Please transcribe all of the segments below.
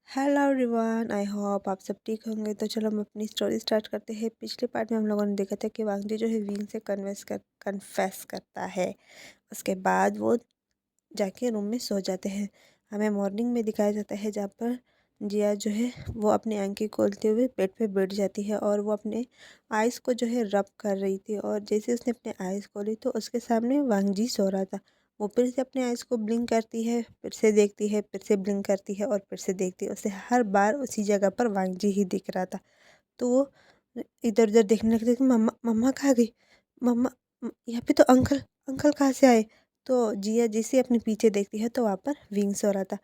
Hello everyone, I hope आप सब ठीक होंगे। तो चलो हम अपनी स्टोरी स्टार्ट करते हैं। पिछले पार्ट में हम लोगों ने देखा था कि वांगजी जो है विंग से कन्फेस करता है। उसके बाद वो जाके रूम में सो जाते हैं। हमें मॉर्निंग में दिखाया जाता है जहाँ पर जिया जो है वो अपनी आंखें खोलते हुए बेड पे बैठ जाती है और वो अपने आइज़ को जो है रब कर रही थी। और जैसे उसने अपने आइज़ खोली तो उसके सामने वांगजी सो रहा था। वो फिर से अपने आइज़ को ब्लिंक करती है, फिर से देखती है, फिर से ब्लिंक करती है और फिर से देखती है। उसे हर बार उसी जगह पर वांगजी ही दिख रहा था। तो वो इधर उधर देखने लगती कि मम्मा मम्मा कहाँ गई, मम्मा यहाँ पे तो अंकल अंकल कहाँ से आए। तो जिया जैसे अपने पीछे देखती है तो वहाँ पर विंग सो रहा था।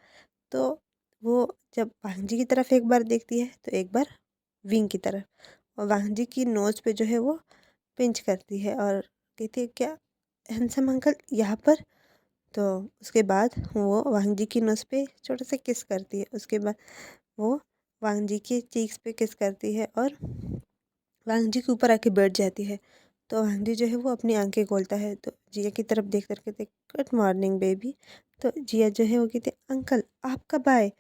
तो वो जब वांगजी की तरफ एक बार देखती है तो एक बार विंग की तरफ, और वांगजी की नोज पे जो है वो पिंच करती है और कहती है क्या हैंडसम अंकल यहाँ पर। तो उसके बाद वो वांगजी की नोज पे छोटा सा किस करती है। उसके बाद वो वांगजी के चीक्स पे किस करती है और वांगजी के ऊपर आके बैठ जाती है। तो वांगजी जो है वो अपनी आंखें खोलता है तो जिया की तरफ देख कर कहते गुड मॉर्निंग बेबी। तो जिया जो है वो कहते अंकल आप कब आए।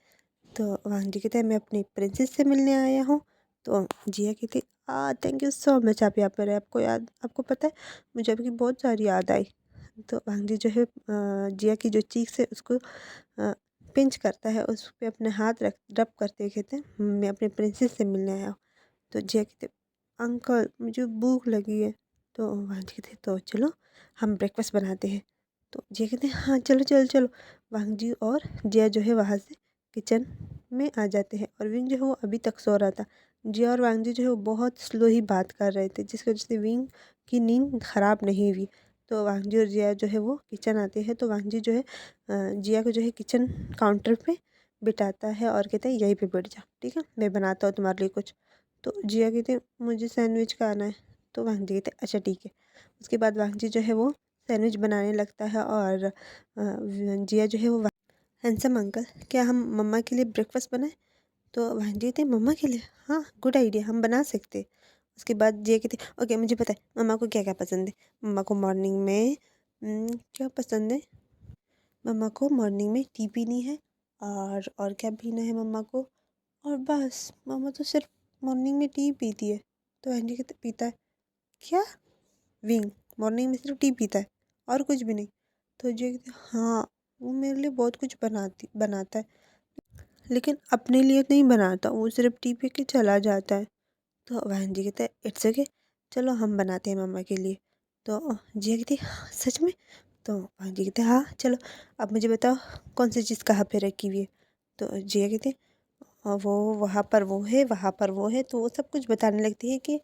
तो वांगजी कहते हैं मैं अपनी प्रिंसेस से मिलने आया हूँ। तो जिया कहती थैंक यू सो मच आप यहाँ पर है। आपको पता है मुझे आपकी बहुत सारी याद आई। तो वांगजी जो है जिया की जो चीक्स है उसको पिंच करता है, उस पे अपने हाथ रख रब करते हुए कहते हैं मैं अपने प्रिंसेस से मिलने आया हूँ। तो जिया कहते अंकल मुझे भूख लगी है। तो वांगजी कहते तो चलो हम ब्रेकफास्ट बनाते हैं। तो जिया कहते हैं हाँ चलो चलो चलो। वांगजी और जिया जो है वहाँ से किचन में आ जाते हैं और विंग जो है वो अभी तक सो रहा था। जिया और वांगजी जो है वो बहुत स्लो ही बात कर रहे थे जिसकी वजह से विंग की नींद खराब नहीं हुई। तो वांगजी और जिया जो है वो किचन आते हैं। तो वांगजी जो है जिया को जो है किचन काउंटर पे बिठाता है और कहता है यहीं पे बैठ जा, ठीक है मैं बनाता हूँ तुम्हारे लिए कुछ। तो जिया कहते हैं मुझे सैंडविच खाना है। तो वांगजी कहते हैं अच्छा ठीक है। उसके बाद वांगजी जो है वो सैंडविच बनाने लगता है और जिया जो है वो हैंडसम अंकल क्या हम मम्मा के लिए ब्रेकफास्ट बनाए। तो वांजी थे मम्मा के लिए हाँ गुड आइडिया हम बना सकते हैं। उसके बाद जे कहते ओके मुझे पता है मम्मा को क्या क्या पसंद है। मम्मा को मॉर्निंग में क्या पसंद है। मम्मा को मॉर्निंग में टी पीनी है और क्या पीना है मम्मा को। और बस मम्मा तो सिर्फ मॉर्निंग में टी पीती है। तो आंटी कहते पीता है क्या विंग मॉर्निंग में सिर्फ टी पीता है और कुछ भी नहीं। तो जे कहते हाँ वो मेरे लिए बहुत कुछ बनाता है लेकिन अपने लिए नहीं बनाता, वो सिर्फ टी पी के चला जाता है। तो बहन जी कहते हैं इट्स ओके चलो हम बनाते हैं मम्मा के लिए। तो जिया कहती "हाँ, सच में। तो बहन जी कहते हाँ चलो अब मुझे बताओ कौन सी चीज़ कहाँ पे रखी हुई है। तो जिया कहते वो वहाँ पर वो है वहाँ पर वो है। तो वो सब कुछ बताने लगती है कि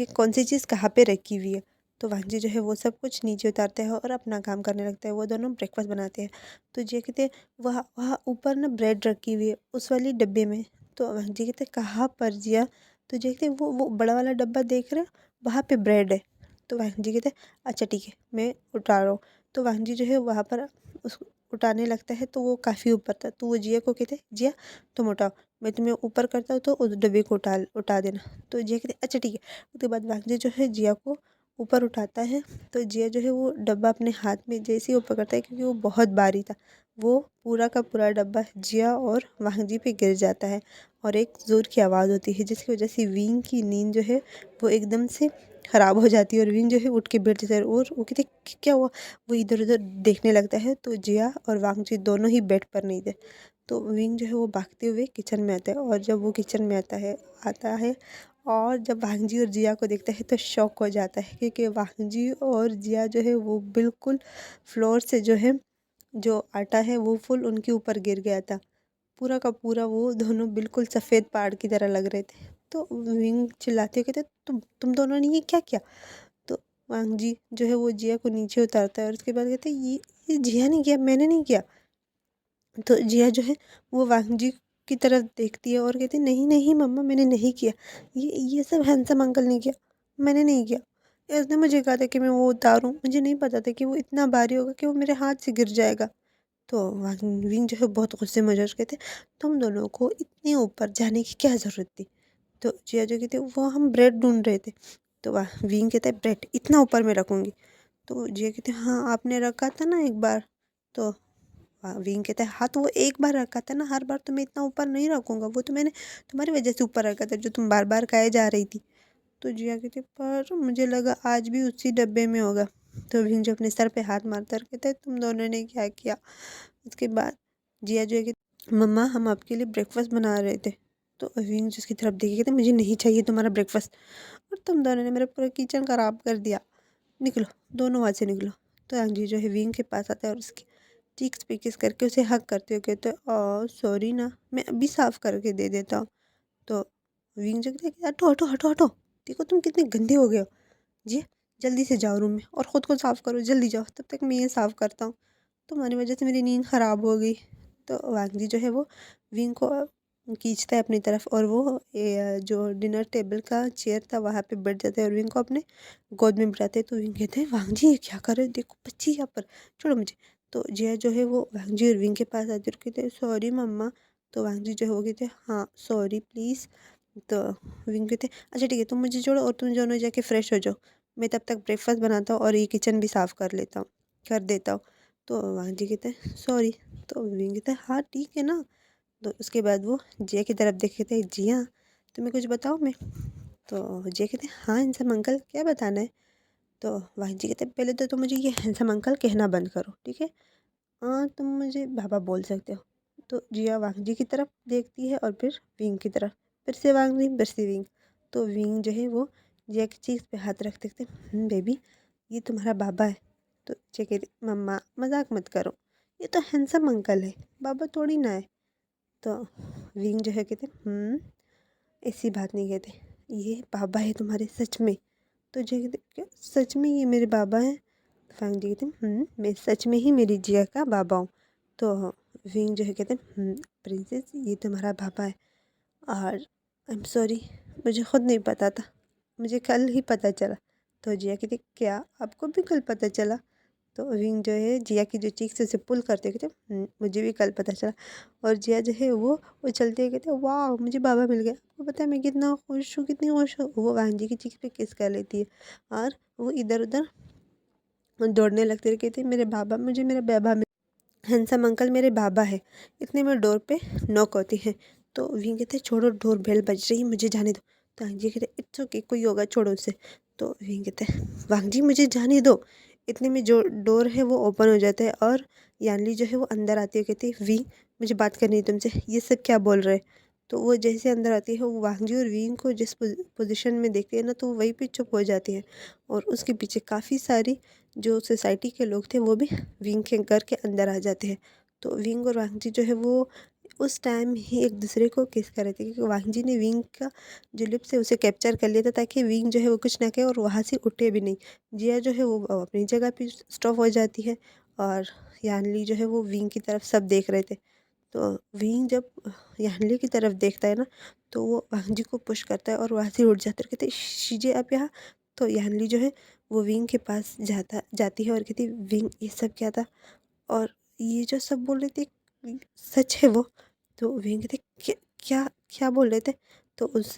कौन सी चीज़ कहाँ पे रखी हुई है। तो वांजी जो है वो सब कुछ नीचे उतारते हैं और अपना काम करने लगता है। वो दोनों ब्रेकफास्ट बनाते हैं। तो जे कहते हैं वहाँ वहाँ ऊपर ना ब्रेड रखी हुई है उस वाली डब्बे में। तो वांजी कहते कहाँ पर जिया। तो जे कहते वो बड़ा वाला डब्बा देख रहे हो वहाँ पे ब्रेड है। तो वांजी कहते अच्छा ठीक है मैं उठा रहा हूँ। तो वांजी जो है वहाँ पर उस उठाने लगता है तो वो काफ़ी ऊपर था। तो वो जिया को कहते जिया तुम उठाओ मैं तुम्हें ऊपर करता हूँ तो उस डब्बे को उठा उठा देना। तो जिया कहते अच्छा ठीक है। उसके बाद वांगजी जो है जिया को ऊपर उठाता है। तो जिया जो है वो डब्बा अपने हाथ में जैसे ही ऊपर करता है क्योंकि वो बहुत भारी था वो पूरा का पूरा डब्बा जिया और वांगजी पे गिर जाता है और एक ज़ोर की आवाज़ होती है जिसकी वजह से विंग की नींद जो है वो एकदम से ख़राब हो जाती है और विंग जो है उठ के बैठ जाता है और वो कहते क्या हुआ। वो इधर उधर देखने लगता है तो जिया और वांगजी दोनों ही बेड पर नहीं थे। तो विंग जो है वो भागते हुए किचन में आता है और जब वो किचन में आता है और जब वांगजी और जिया को देखता है तो शॉक हो जाता है क्योंकि वांगजी और जिया जो है वो बिल्कुल फ्लोर से जो है जो आटा है वो फुल उनके ऊपर गिर गया था। पूरा का पूरा वो दोनों बिल्कुल सफ़ेद पहाड़ की तरह लग रहे थे। तो विंग चिल्लाते हुए कहते तुम दोनों ने ये क्या किया। तो वांगजी जो है वो जिया को नीचे उतारता है और उसके बाद कहते ये जिया ने किया मैंने नहीं किया। तो जिया जो है वो वांगजी की तरफ देखती है और कहती है नहीं नहीं मम्मा मैंने नहीं किया। ये सब हैंडसम अंकल ने किया मैंने नहीं किया। उसने मुझे कहा था कि मैं वो उतारूँ मुझे नहीं पता था कि वो इतना भारी होगा कि वो मेरे हाथ से गिर जाएगा। तो विंग जो है बहुत गुस्से में कहते थे तुम दोनों को इतने ऊपर जाने की क्या ज़रूरत थी। तो जिया जो कहते वो हम ब्रेड ढूंढ रहे थे। तो वाह विंग कहता है ब्रेड इतना ऊपर मैं रखूँगी। तो जिया कहते हाँ आपने रखा था ना एक बार। तो विंग कहता है हाँ तो वो एक बार रखा था ना, हर बार तो मैं इतना ऊपर नहीं रखूँगा, वो तो मैंने तुम्हारी वजह से ऊपर रखा था जो तुम बार बार खाए जा रही थी। तो जिया कहती पर मुझे लगा आज भी उसी डब्बे में होगा। तो विंग जो अपने सर पे हाथ मारता है कहता है तुम दोनों ने क्या किया। उसके बाद जिया जो है कि मम्मा हम आपके लिए ब्रेकफास्ट बना रहे थे। तो विंग जिसकी तरफ देखे कहते मुझे नहीं चाहिए तुम्हारा ब्रेकफास्ट, और तुम दोनों ने मेरा पूरा किचन खराब कर दिया, निकलो, दोनों वहाँ से निकलो। तो अंजी जो है विंग के पास आता है और उसकी चीक्स पे किस करके उसे हक करते हुए कहते सॉरी ना, मैं अभी साफ़ करके दे देता हूँ। तो विंग जो कहते हैं कि हटो हटो हटो हटो, देखो तुम कितने गंदे हो गए हो जी, जल्दी से जाओ रूम में और ख़ुद को साफ़ करो, जल्दी जाओ, तब तक मैं ये साफ़ करता हूँ, तुम्हारी वजह से मेरी नींद ख़राब हो गई। तो वांगजी जो है वो विंग को खींचता है अपनी तरफ और वो जो डिनर टेबल का चेयर था वहाँ पे बैठ जाता है और विंग को अपने गोद में बिठाते हैं। तो विंग कहते हैं वांगजी ये क्या कर रहे हो, देखो बच्ची यहाँ पर, छोड़ो मुझे। तो जिया जो है वो वांगजी और विंग के पास आती है और कहते हैं सॉरी मम्मा। तो वांगजी जो है वो कहते हैं हाँ सॉरी प्लीज़। तो विंग कहते हैं अच्छा ठीक है तुम मुझे छोड़ो और तुम दोनों जाके फ्रेश हो जाओ, मैं तब तक ब्रेकफास्ट बनाता हूँ और ये किचन भी साफ़ कर लेता हूँ, कर देता हूँ। तो वांगजी कहते हैं सॉरी। तो विंग कहता है हाँ ठीक है ना। तो उसके बाद वो जिया की तरफ देख कहते हैं जिया तुम्हें कुछ बताओ मैं। तो जिया कहते हैं हाँ हैंसम अंकल क्या बताना है। तो वांगजी कहते हैं पहले तो तुम मुझे ये हैंसम अंकल कहना बंद करो ठीक है, हाँ तुम मुझे बाबा बोल सकते हो। तो जिया वांगजी की तरफ देखती है और फिर विंग की तरफ, फिर से वांगजी फिर से विंग। तो विंग जो है वो जिया की चीज़ पे हाथ रख देखते बेबी ये तुम्हारा बाबा है। तो जिया कहती मम्मा मजाक मत करो, ये तो हैंसम अंकल है, बाबा थोड़ी ना है। तो विंग जो है कहते ऐसी बात नहीं कहते, ये बाबा है तुम्हारे सच में। तो जिया कहते क्या सच में ये मेरे बाबा हैं। फांग जी कहते मैं सच में ही मेरी जिया का बाबा हूँ। तो विंग जो है कहते प्रिंसेस ये तुम्हारा बाबा है और आई एम सॉरी मुझे खुद नहीं पता था, मुझे कल ही पता चला। तो जिया कहती क्या आपको भी कल पता चला। तो विंग जो है जिया की जो चीख से उसे पुल करते कहते मुझे भी कल पता चला। और जिया जो है वो उछलते हुए कहते वाह मुझे बाबा मिल गया, आपको पता है मैं कितना खुश हूँ कितनी खुश हूँ। वो वांजी की चीख पे किस कर लेती है और वो इधर उधर दौड़ने लगते कहते मेरे बाबा मुझे मेरा बाबा मिल, हैंसम अंकल मेरे बाबा है। इतने में डोर पे नॉक होती है। तो विंग कहते छोड़ो डोर बेल बज रही है मुझे जाने दो। तो वांजी कहते इट्स ओके कोई होगा छोड़ो उसे। तो विंग कहते वांजी मुझे जाने दो। इतने में जो डोर है वो ओपन हो जाता है और यानली जो है वो अंदर आती है कहती है वी मुझे बात करनी है तुमसे, ये सब क्या बोल रहे हैं। तो वो जैसे अंदर आती है वो वांगजी और विंग को जिस पोजीशन में देखती है ना तो वो वहीं पे चुप हो जाती है। और उसके पीछे काफ़ी सारी जो सोसाइटी के लोग थे वो भी विंग के घर के अंदर आ जाते हैं। तो विंग और वांगजी जो है वो उस टाइम ही एक दूसरे को किस कर रहे थे क्योंकि वांगजी ने विंग का जो लिप्स है उसे कैप्चर कर लिया था ताकि विंग जो है वो कुछ ना कहे और वहाँ से उठे भी नहीं। जिया जो है वो अपनी जगह पे स्टॉप हो जाती है और यानली जो है वो विंग की तरफ सब देख रहे थे। तो विंग जब यानली की तरफ देखता है ना तो वो वांगजी को पुश करता है और वहाँ से उठ जाता है कहते शीजे आप यहाँ। तो यानली जो है वो विंग के पास जाती है और कहती विंग ये सब क्या था और ये जो सब बोल रहे थे सच है वो। तो विंग कहते क्या क्या क्या बोल रहे थे। तो उस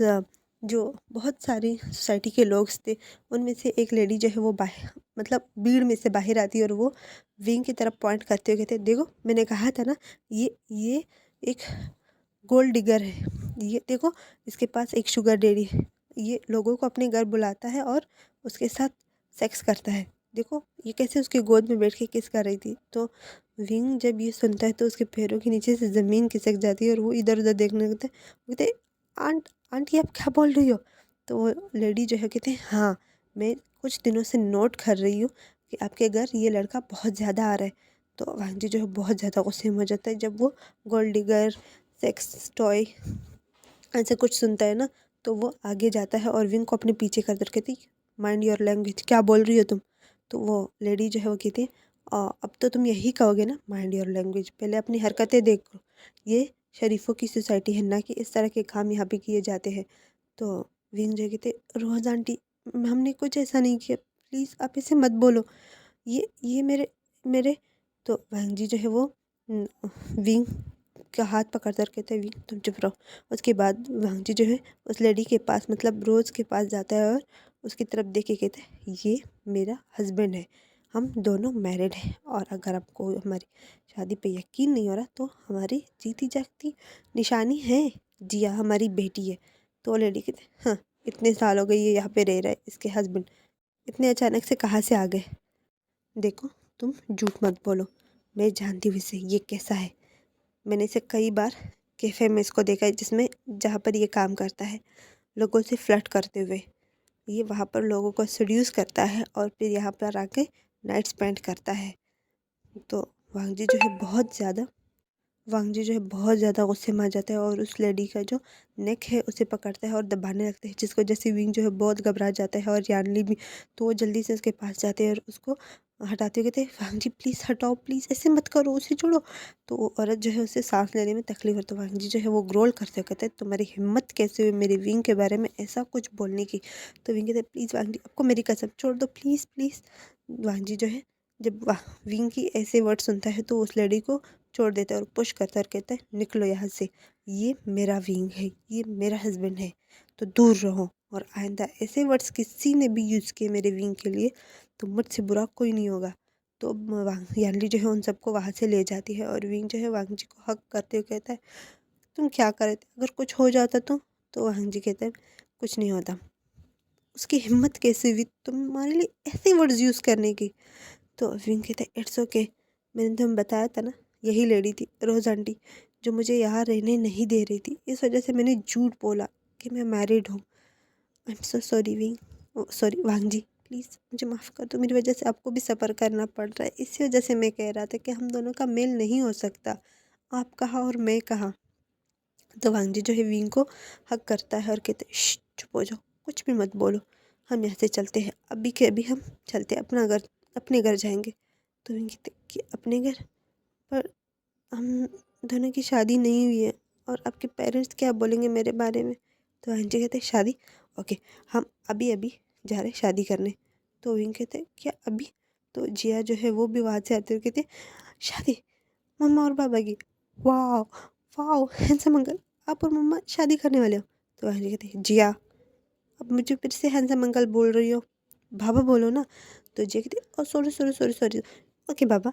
जो बहुत सारी सोसाइटी के लोग थे उनमें से एक लेडी जो है वो बाहर मतलब भीड़ में से बाहर आती है और वो विंग की तरफ पॉइंट करते हुए कहते देखो मैंने कहा था ना ये एक गोल्ड डिगर है, ये देखो इसके पास एक शुगर डेडी है, ये लोगों को अपने घर बुलाता है और उसके साथ सेक्स करता है, देखो ये कैसे उसके गोद में बैठ के किस कर रही थी। तो विंग जब ये सुनता है तो उसके पैरों के नीचे से ज़मीन खिसक जाती है और वो इधर उधर देखने लगता है। वो कहते आंट आंटी आप क्या बोल रही हो। तो वो लेडी जो है कहते हैं हाँ मैं कुछ दिनों से नोट कर रही हूँ कि आपके घर ये लड़का बहुत ज़्यादा आ रहा है। तो वांजी जो है बहुत ज़्यादा गुस्से में हो जाता है जब वो गोल्ड डिगर सेक्स टॉय ऐसे कुछ सुनता है ना। तो वो आगे जाता है और विंग को अपने पीछे कर कर कहती माइंड योर लैंग्वेज क्या बोल रही हो तुम। तो वो लेडी जो है वो कहती है अब तो तुम यही कहोगे ना माइंड योर लैंग्वेज, पहले अपनी हरकतें देखो, ये शरीफों की सोसाइटी है ना कि इस तरह के काम यहाँ पे किए जाते हैं। तो विंग जो है कहते रोज़ आंटी हमने कुछ ऐसा नहीं किया, प्लीज़ आप इसे मत बोलो, ये मेरे मेरे। तो वांग जी जो है वो विंग का हाथ पकड़ कर कहते हैं विंग तुम चुप रहो। उसके बाद वांग जी जो है उस लेडी के पास मतलब रोज़ के पास जाता है और उसकी तरफ देख के कहता है ये मेरा हस्बैंड है हम दोनों मैरिड हैं और अगर आपको हमारी शादी पे यकीन नहीं हो रहा तो हमारी जीती जागती निशानी है जिया, हमारी बेटी है। तो लेडी कहते हाँ, इतने साल हो गए ये यहाँ पे रह रहा है, इसके हस्बैंड इतने अचानक से कहाँ से आ गए? देखो, तुम झूठ मत बोलो, मैं जानती हूँ इसे, ये कैसा है। मैंने इसे कई बार कैफ़े में इसको देखा है, जिसमें जहाँ पर ये काम करता है, लोगों से फ्लर्ट करते हुए। ये वहाँ पर लोगों को सेड्यूस करता है और फिर यहाँ पर आके नाइट स्पेंड करता है। तो वांगजी जो है बहुत ज़्यादा वांगजी जो है बहुत ज़्यादा गुस्से में आ जाता है और उस लेडी का जो नेक है उसे पकड़ता है और दबाने लगता है, जिसको जैसे विंग जो है बहुत घबरा जाता है और यानली भी। तो वो जल्दी से उसके पास जाते हैं और उसको हटाते हुए कहते हैं वांगजी प्लीज़ हटाओ, प्लीज़ ऐसे मत करो, उसे छोड़ो। तो वो औरत जो है उसे सांस लेने में तकलीफ होती है। वांगजी जो है वो ग्रोल करते हुए कहते हैं तुम्हारी हिम्मत कैसे हुई मेरे विंग के बारे में ऐसा कुछ बोलने की? तो विंग कहते हैं प्लीज़ वांगजी, आपको मेरी कसम, छोड़ दो प्लीज़ प्लीज़। वांगजी जो है जब वाह विंग की ऐसे वर्ड सुनता है तो उस लेडी को छोड़ देता है और पुश करता है और कहता है निकलो यहाँ से, ये मेरा विंग है, ये मेरा हस्बैंड है, तो दूर रहो। और आइंदा ऐसे वर्ड्स किसी ने भी यूज़ किए मेरे विंग के लिए तो मुझसे बुरा कोई नहीं होगा। तो यानली जो है उन सबको वहाँ से ले जाती है और विंग जो है वांग जी को हक करते हुए कहता है तुम क्या कर रहे थे, अगर कुछ हो जाता तो वांग जी कहते हैं कुछ नहीं होता। उसकी हिम्मत कैसे हुई तुम्हारे लिए ऐसे वर्ड्स यूज़ करने की? तो विंग कहता है इट्स ओके, मैंने तुम्हें बताया था ना, यही लेडी थी रोज़ आंटी जो मुझे यहाँ रहने नहीं दे रही थी, इस वजह से मैंने झूठ बोला कि मैं मैरिड हूँ। I am so sorry Wing, sorry Wang ji, please मुझे माफ़ कर दो, मेरी वजह से आपको भी सफ़र करना पड़ रहा है। इसी वजह से मैं कह रहा था कि हम दोनों का मेल नहीं हो सकता, आप कहाँ और मैं कहाँ। तो वांग जी जो है विंग को हक करता है और कहते हैं चुप हो जाओ, कुछ भी मत बोलो, हम यहाँ से चलते हैं, अभी के अभी हम चलते हैं अपने घर जाएंगे। तो विंग कहते कि अपने घर? पर हम दोनों की शादी नहीं हुई है और आपके पेरेंट्स क्या बोलेंगे मेरे बारे में? तो आंटी कहते शादी, ओके, हम अभी अभी जा रहे शादी करने। तो विंग कहते क्या अभी? तो जिया जो है वो भी वहाँ से आते हुए कहते शादी मम्मा और पापा की, वाह वाह हैंडसम अंकल, आप और मम्मा शादी करने वाले हो? तो आंटी कहते जिया, अब मुझे फिर से हैंडसम अंकल बोल रही हो, बाबा बोलो ना। तो जिया कहती oh sorry sorry sorry sorry, okay बाबा,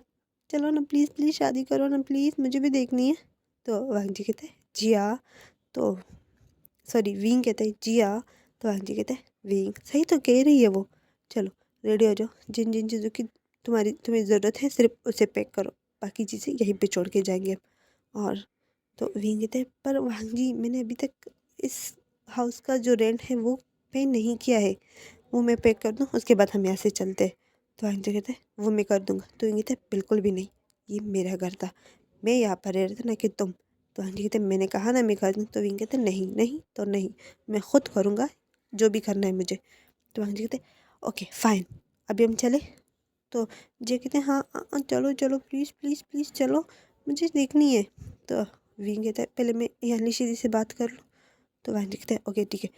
चलो ना प्लीज़ प्लीज़ शादी करो ना प्लीज़, मुझे भी देखनी है। तो वांग जी कहते हैं जिया, तो सॉरी विंग कहते हैं जिया। तो वांग जी कहते हैं विंग सही तो कह रही है वो, चलो रेडी हो जाओ, जिन जिन चीज़ों की तुम्हें ज़रूरत है सिर्फ उसे पैक करो, बाकी चीज़ें यहीं पे छोड़ के जाएंगे हम। और तो विंग कहते हैं पर वांग जी मैंने अभी तक इस हाउस का जो रेंट है वो पे नहीं किया है, वो मैं पे कर दूँ उसके बाद हम यहाँ से चलते हैं। तो अंजू कहते हैं वो मैं कर दूँगा। तो ये कहते हैं बिल्कुल भी नहीं, ये मेरा घर था, मैं यहाँ पर रह रहा था ना कि तुम। तो आंटी कहते मैंने कहा ना मैं कर दूँ। तो विंग कहते नहीं नहीं तो नहीं, मैं खुद करूँगा जो भी करना है मुझे। तो आंटी कहते ओके फाइन, अभी हम चले? तो जे कहते हैं हाँ चलो चलो प्लीज़ प्लीज़ प्लीज़ चलो, मुझे देखनी है। तो विंग कहता है पहले मैं यानी दीदी से बात कर लूँ। तो वांजी कहते हैं ओके ठीक है,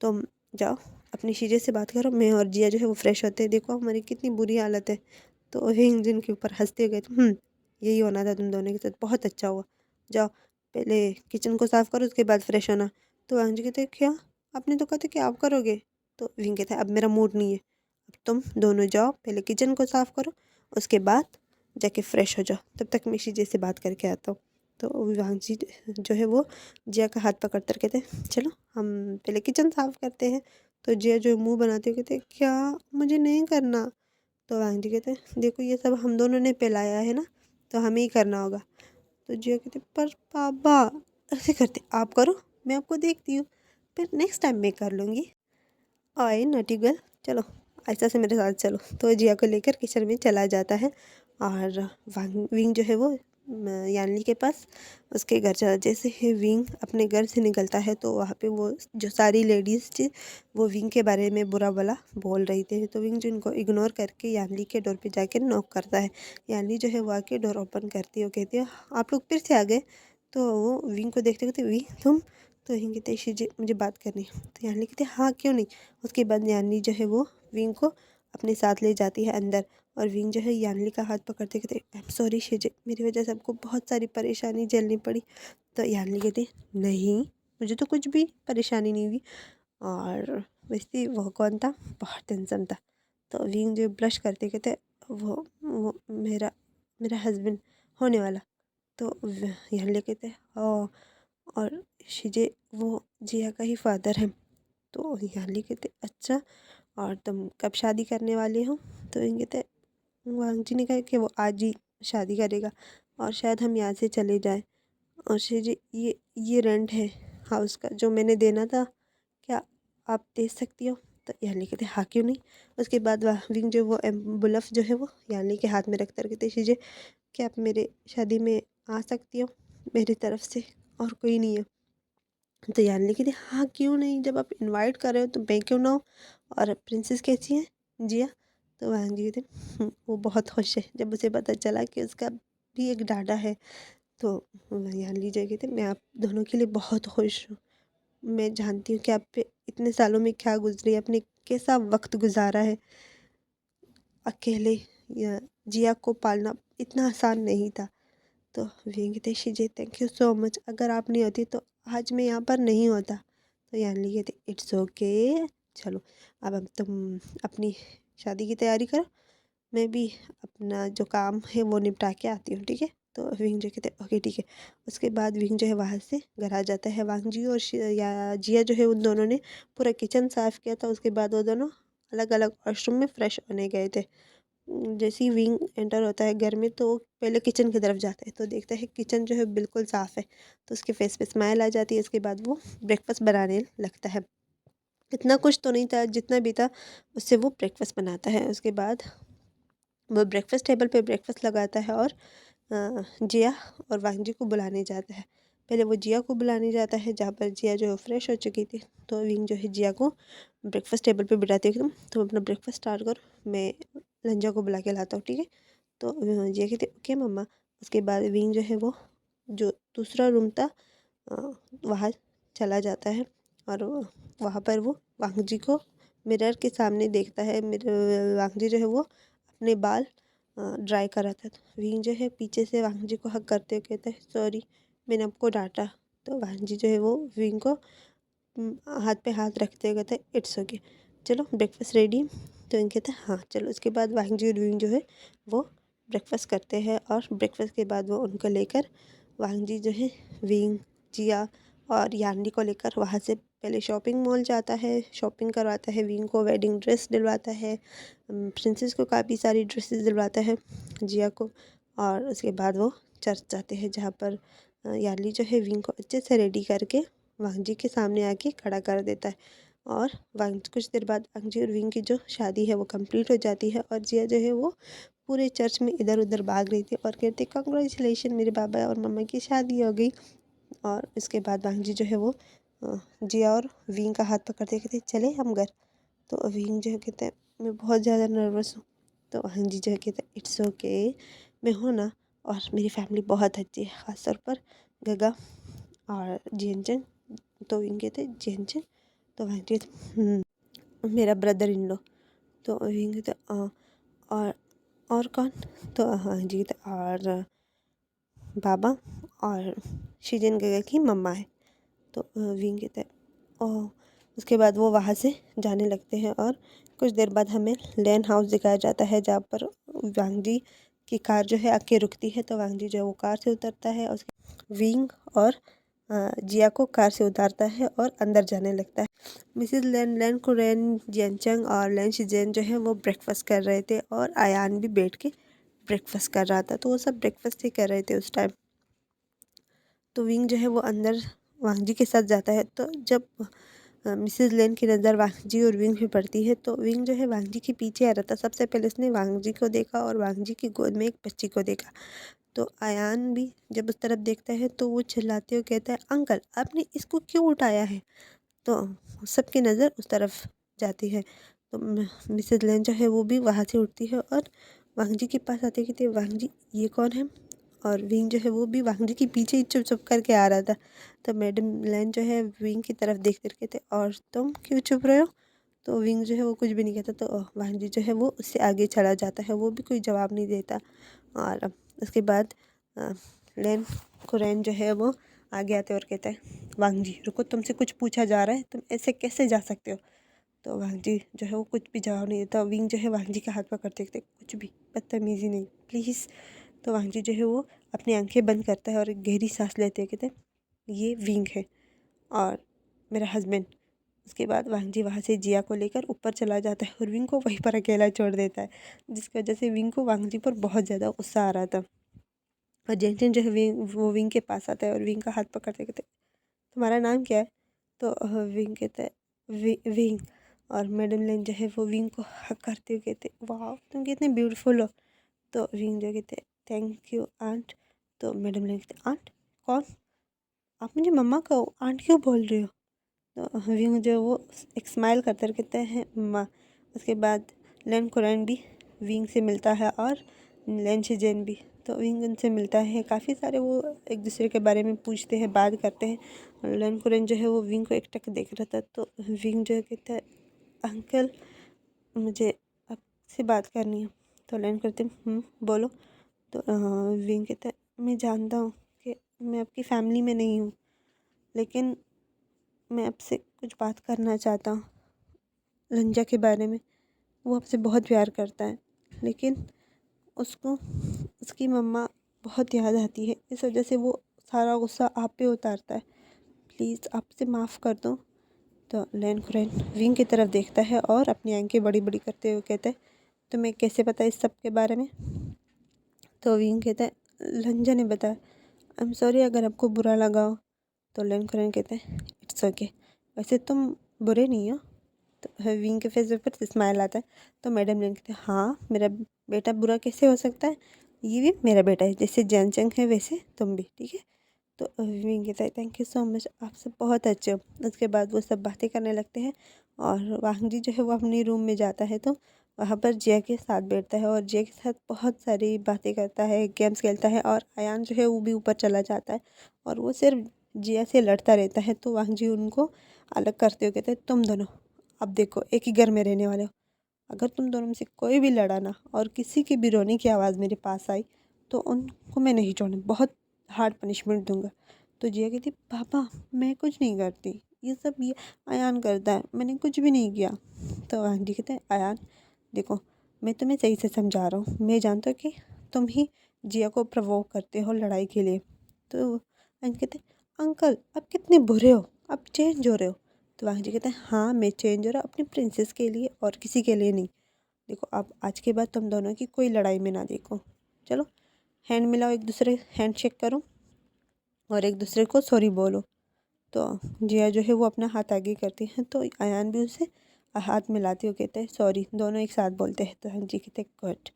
तुम जाओ अपनी शीजे से बात करो, मैं और जिया जो है वो फ्रेश होते हैं, देखो हमारी कितनी बुरी हालत है। तो विंग जिनके ऊपर हंसते गए यही होना था तुम दोनों के साथ, बहुत अच्छा हुआ, जाओ पहले किचन को साफ़ करो उसके बाद फ्रेश होना। तो वांजी कहते हैं क्या, आपने तो कहा था कि आप करोगे? तो विंग कहता है अब मेरा मूड नहीं है, अब तुम दोनों जाओ पहले किचन को साफ़ करो उसके बाद जाके फ़्रेश हो जाओ, तब तक मैं शीजे से बात करके आता हूँ। तो वांजी जो है वो जिया का हाथ पकड़ कर कहते चलो हम पहले किचन साफ़ करते हैं। तो जिया जो मुंह बनाते हुए कहते क्या, मुझे नहीं करना। तो वांजी कहते देखो ये सब हम दोनों ने फैलाया है ना, तो हमें ही करना होगा। तो जिया कहते पर पापा, ऐसे करते आप करो मैं आपको देखती हूँ, फिर नेक्स्ट टाइम मैं कर लूँगी। आए नटी गर्ल, चलो ऐसा से मेरे साथ चलो। तो जिया को लेकर किचन में चला जाता है और विंग जो है वो यानली के पास उसके घर चला। जैसे ही विंग अपने घर से निकलता है तो वहाँ पे वो जो सारी लेडीज़ थी वो विंग के बारे में बुरा भला बोल रही थी। तो विंग जो इनको इग्नोर करके यानली के डोर पे जाके नॉक करता है। यानली जो है वो आके डोर ओपन करती है, वो कहती है आप लोग फिर से आ गए? तो वो विंग को देखते कहते विंग तुम? तो विंग कहते शीजी मुझे बात करनी है। तो यानली कहते हाँ क्यों नहीं। उसके बाद यानली जो है वो विंग को अपने साथ ले जाती है अंदर और विंग जो है यानली का हाथ पकड़ते कहते आई एम सॉरी शीजे, मेरी वजह से आपको बहुत सारी परेशानी झेलनी पड़ी। तो यानली कहती नहीं, मुझे तो कुछ भी परेशानी नहीं हुई। और वैसे वो कौन था, बहुत टेंशन था। तो विंग जो ब्लश करते कहते वो मेरा मेरा हस्बैंड होने वाला। तो यहाँ लेके थे और शीजे वो जिया का ही फादर है। तो यहाँ लेके थे अच्छा, और तुम कब शादी करने वाले हो? तो ये कहते, वांग जी ने कहा कि वो आज ही शादी करेगा और शायद हम यहाँ से चले जाएं। और शीजे ये रेंट है हाउस का जो मैंने देना था, क्या आप दे सकती हो? तो याली कहते हाँ क्यों नहीं। उसके बाद वह विंग जो वो बुलफ जो है वो याली के हाथ में रख कर कहते शीजे, क्या आप मेरे शादी में आ सकती हो? मेरी तरफ से और कोई नहीं है। तो यानी कहती हाँ क्यों नहीं, जब आप इनवाइट कर रहे हो तो मैं क्यों ना हूँ। और प्रिंसेस कैसी है जिया? तो वांग जी कहते वो बहुत खुश है जब उसे पता चला कि उसका भी एक डाडा है। तो यहाँ लीजिए कहते मैं आप दोनों के लिए बहुत खुश हूँ। मैं जानती हूँ कि आप पे इतने सालों में क्या गुजरी, आपने कैसा वक्त गुजारा है। अकेले या जिया को पालना इतना आसान नहीं था। तो वेंकटेश जी थैंक यू सो मच, अगर आप नहीं होती तो आज मैं यहाँ पर नहीं होता। तो यहाँ लिए थे इट्स ओके। चलो अब तुम अपनी शादी की तैयारी करो, मैं भी अपना जो काम है वो निपटा के आती हूँ, ठीक है? तो विंग जो कहते ओके ठीक है। उसके बाद विंग जो है वहाँ से घर आ जाता है। वांग जी और या जिया जो है उन दोनों ने पूरा किचन साफ़ किया था। उसके बाद वो दोनों अलग अलग वॉशरूम में फ्रेश होने गए थे। जैसे ही विंग एंटर होता है घर में तो वो पहले किचन की तरफ जाता है तो देखता है किचन जो है बिल्कुल साफ़ है। तो उसके फेस पे स्माइल आ जाती है। उसके बाद वो ब्रेकफास्ट बनाने लगता है। इतना कुछ तो नहीं था, जितना भी था उससे वो ब्रेकफास्ट बनाता है। उसके बाद वो ब्रेकफास्ट टेबल पे ब्रेकफास्ट लगाता है और जिया और वांग जी को बुलाने जाता है। पहले वो जिया को बुलाने जाता है जहाँ पर जिया जो है फ्रेश हो चुकी थी। तो विंग जो है जिया को ब्रेकफास्ट टेबल पे बिठाती है, तुम अपना ब्रेकफास्ट स्टार्ट करो, मैं लंजा को बुला के लाता हूँ, ठीक है? तो जिया कहती ओके मम्मा। उसके बाद विंग जो है वो जो दूसरा रूम था वहाँ चला जाता है और वहाँ पर वो वांग जी को मिरर के सामने देखता है। वांग जी जो है वो अपने बाल ड्राई कर रहा था। तो विंग जो है पीछे से वांग जी को हक करते हुए कहता है सॉरी मैंने आपको डांटा। तो वांग जी जो है वो विंग को हाथ पे हाथ रखते हुए कहता है इट्स ओके, चलो ब्रेकफास्ट रेडी। तो विंग कहता है हाँ चलो। उसके बाद वांग जी और विंग जो है वो ब्रेकफास्ट करते हैं और ब्रेकफास्ट के बाद वो उनको लेकर वांग जी जो है विंग जिया और यान्नी को लेकर वहाँ से पहले शॉपिंग मॉल जाता है, शॉपिंग करवाता है, विंग को वेडिंग ड्रेस दिलवाता है, प्रिंसेस को काफ़ी सारी ड्रेसेस दिलवाता है, जिया को। और उसके बाद वो चर्च जाते हैं जहाँ पर याली जो है विंग को अच्छे से रेडी करके वांग जी के सामने आके खड़ा कर देता है। और वांग कुछ देर बाद वांग जी और विंग की जो शादी है वो कंप्लीट हो जाती है और जिया जो है वो पूरे चर्च में इधर उधर भाग रही थी और कहते कंग्रेचुलेशन मेरे बाबा और मम्मा की शादी हो गई। और इसके बाद वांग जी जो है वो जिया और विंग का हाथ पकड़ते कहते चले हम घर। तो विंग जो है कहते हैं मैं बहुत ज़्यादा नर्वस हूँ। तो वांग जी जो है कहते हैं इट्स ओके, मैं हूँ ना, और मेरी फैमिली बहुत अच्छी है, ख़ासतौर पर गगा और जियनचंग। तो विंग कहते हैं जियनचंग। तो वांग जी मेरा ब्रदर इन लो। तो विंग कहते और और कौन? तो हाँ जी कहते और बाबा और शीजन गगा की मम्मा है। तो विंग कहता है ओह। उसके बाद वो वहाँ से जाने लगते हैं और कुछ देर बाद हमें लैन हाउस दिखाया जाता है जहाँ पर वांग जी की कार जो है आके रुकती है। तो वांग जी जो है वो कार से उतरता है और विंग और जिया को कार से उतारता है और अंदर जाने लगता है। मिसेस लैन लैन को रैन जियनचंग और लैन शिजेन जो है वो ब्रेकफास्ट कर रहे थे और आयान भी बैठ के ब्रेकफास्ट कर रहा था। तो वो सब ब्रेकफास्ट ही कर रहे थे उस टाइम। तो विंग जो है वो अंदर वांग जी के साथ जाता है। तो जब मिसेस लेन की नज़र वांग जी और विंग पे पड़ती है तो विंग जो है वांग जी के पीछे आ रहा था। सबसे पहले उसने वांग जी को देखा और वांग जी की गोद में एक बच्ची को देखा। तो आयान भी जब उस तरफ देखता है तो वो चिल्लाते हुए कहता है अंकल आपने इसको क्यों उठाया है? तो सबकी नज़र उस तरफ जाती है। तो मिसेस लेन जो है वो भी वहाँ से उठती है और वांग जी के पास आते कहते वांग जी ये कौन है? और विंग जो है वो भी वांग जी के पीछे ही चुप चुप करके आ रहा था। तो मैडम लैन जो है विंग की तरफ देखते कहते और तुम क्यों चुप रहे हो? तो विंग जो है वो कुछ भी नहीं कहता। तो वांग जी जो है वो उससे आगे चला जाता है, वो भी कोई जवाब नहीं देता। और उसके बाद लैन कुरैन जो है वो आगे आते और कहता है वांग जी रुको, तुमसे कुछ पूछा जा रहा है, तुम ऐसे कैसे जा सकते हो? तो वांग जी जो है वो कुछ भी जवाब नहीं देता। विंग जो है वांग जी का हाथ पकड़ते कहते कुछ भी बदतमीज़ी नहीं प्लीज़। तो वांग जी जो है वो अपनी आंखें बंद करता है और एक गहरी सांस लेते हैं, कहते हैं ये विंग है और मेरा हस्बैंड। उसके बाद वांग जी वहाँ से जिया को लेकर ऊपर चला जाता है और विंग को वहीं पर अकेला छोड़ देता है, जिसकी वजह से विंग को वांग जी पर बहुत ज़्यादा गुस्सा आ रहा था। और जेंटिन जो है विंग के पास आता है और विंग का हाथ पकड़ते कहते तुम्हारा नाम क्या है? तो विंग कहता है विंग। और मैडम लेन जो है वो विंग को हक करते हुए कहते वाह तुम कितने ब्यूटीफुल हो। तो विंग जो कहते थैंक यू आंट। तो मैडम लेन कहते आंट कौन? आप मुझे मम्मा कहो, आंट क्यों बोल रही हो? तो विंग जो वो एक स्माइल करते हुए कहते हैं माँ। उसके बाद लेन कुरैन भी विंग से मिलता है और लेन शिजेन भी। तो विंग उनसे मिलता है, काफ़ी सारे वो एक दूसरे के बारे में पूछते हैं, बात करते हैं। और लेन कुरैन जो है वो विंग को एकटक देख रहा था। तो विंग जो है कहता है अंकल मुझे आपसे बात करनी है। तो लेन करते बोलो। तो विंग कहता है मैं जानता हूँ कि मैं आपकी फैमिली में नहीं हूँ, लेकिन मैं आपसे कुछ बात करना चाहता हूँ लंजा के बारे में। वो आपसे बहुत प्यार करता है, लेकिन उसको उसकी मम्मा बहुत याद आती है, इस वजह से वो सारा गुस्सा आप पे उतारता है। प्लीज़ आपसे माफ़ कर दो। तो लेन कुरैन विंग की तरफ देखता है और अपनी आंखें बड़ी बड़ी करते हुए कहता है तुम्हें कैसे पता इस सब के बारे में? तो विंग कहता है लंजा ने बताया। आई एम सॉरी अगर आपको बुरा लगा हो। तो लेन कुरैन कहते हैं इट्स ओके, वैसे तुम बुरे नहीं हो। तो विंग के फेस पर स्माइल आता है। तो मैडम लेन कहते हैं हाँ मेरा बेटा बुरा कैसे हो सकता है, ये भी मेरा बेटा है, जैसे जैनचंग है वैसे तुम भी, ठीक है। तो विंग कहता है थैंक यू सो मच, आप सब बहुत अच्छे हो। उसके बाद वो सब बातें करने लगते हैं और वांग जी जो है वो अपने रूम में जाता है। तो वहाँ पर जिया के साथ बैठता है और जिया के साथ बहुत सारी बातें करता है, गेम्स खेलता है। और अयान जो है वो भी ऊपर चला जाता है और वो सिर्फ जिया से लड़ता रहता है। तो वांग जी उनको अलग करते हुए कहते हैं तुम दोनों अब देखो एक ही घर में रहने वाले हो, अगर तुम दोनों में से कोई भी लड़ा ना और किसी की भी रोने की आवाज़ मेरे पास आई तो उनको मैं नहीं छोड़ूँ, बहुत हार्ड पनिशमेंट दूंगा। तो जिया कहती पापा मैं कुछ नहीं करती, ये सब ये अयान करता है, मैंने कुछ भी नहीं किया। तो आंटी कहते हैं अयान देखो मैं तुम्हें सही से समझा रहा हूँ, मैं जानता हूँ कि तुम ही जिया को प्रवोक करते हो लड़ाई के लिए। तो आंटी कहते अंकल आप कितने बुरे हो, आप चेंज हो रहे हो। तो वांग जी कहते हैं हाँ मैं चेंज हो रहा अपनी प्रिंसेस के लिए और किसी के लिए नहीं। देखो अब आज के बाद तुम दोनों की कोई लड़ाई में ना देखो, चलो हैंड मिलाओ, एक दूसरे हैंड शेक करो और एक दूसरे को सॉरी बोलो। तो जिया जो है वो अपना हाथ आगे करती है तो अयान भी उसे हाथ मिलाते हुए कहते हैं सॉरी, दोनों एक साथ बोलते हैं। तो हाँ जी कहते हैं गुड।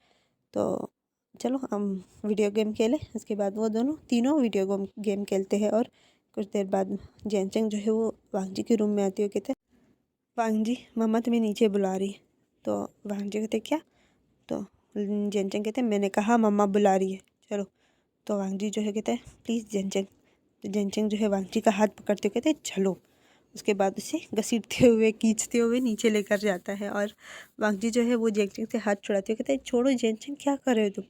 तो चलो हम वीडियो गेम खेलें। उसके बाद वो दोनों तीनों वीडियो गेम खेलते हैं और कुछ देर बाद जैनचंग जो है वो वांग जी के रूम में आती हुई कहते हैं वांग जी मम्मा तुम्हें नीचे बुला रही है। तो वांग जी कहते क्या? तो जैनचंग कहते मैंने कहा मम्मा बुला रही है चलो। तो वांग जी जो है कहते हैं प्लीज़ जैनचंग। तो जैनचंग जो है वांग जी का हाथ पकड़ते हुए कहते हैं चलो। उसके बाद उसे घसीटते हुए खींचते हुए नीचे लेकर जाता है और वांग जी जो है वो जैनचंग से हाथ छुड़ाते हुए कहते हैं छोड़ो जैनचंग क्या कर रहे हो तुम?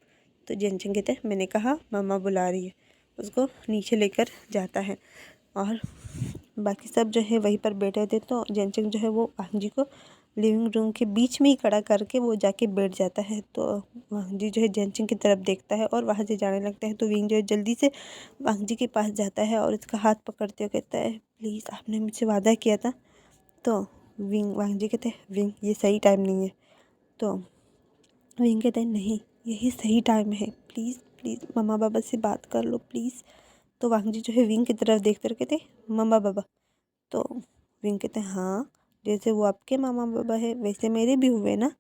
तो जैनचंग कहते हैं मैंने कहा मम्मा बुला रही है, उसको नीचे लेकर जाता है। और बाकी सब जो है वहीं पर बैठे थे। तो जैनचंग जो है वो वांग जी को लिविंग रूम के बीच में ही खड़ा करके वो जाके बैठ जाता है। तो वांग जी जो है जैनचंग की तरफ देखता है और वहाँ से जाने लगता है। तो विंग जो है जल्दी से वांग जी के पास जाता है और उसका हाथ पकड़ते हुए कहता है प्लीज़ आपने मुझसे वादा किया था। तो वांग जी कहते हैं विंग ये सही टाइम नहीं है। तो विंग कहते हैं नहीं यही सही टाइम है, प्लीज़ प्लीज़ मम्मा पापा से बात कर लो प्लीज़। तो वांग जी जो है विंग की तरफ देखते रहे कहते मम्मा पापा। तो विंग कहते हैं हाँ जैसे वो आपके मामा पापा है वैसे मेरे भी हुए ना।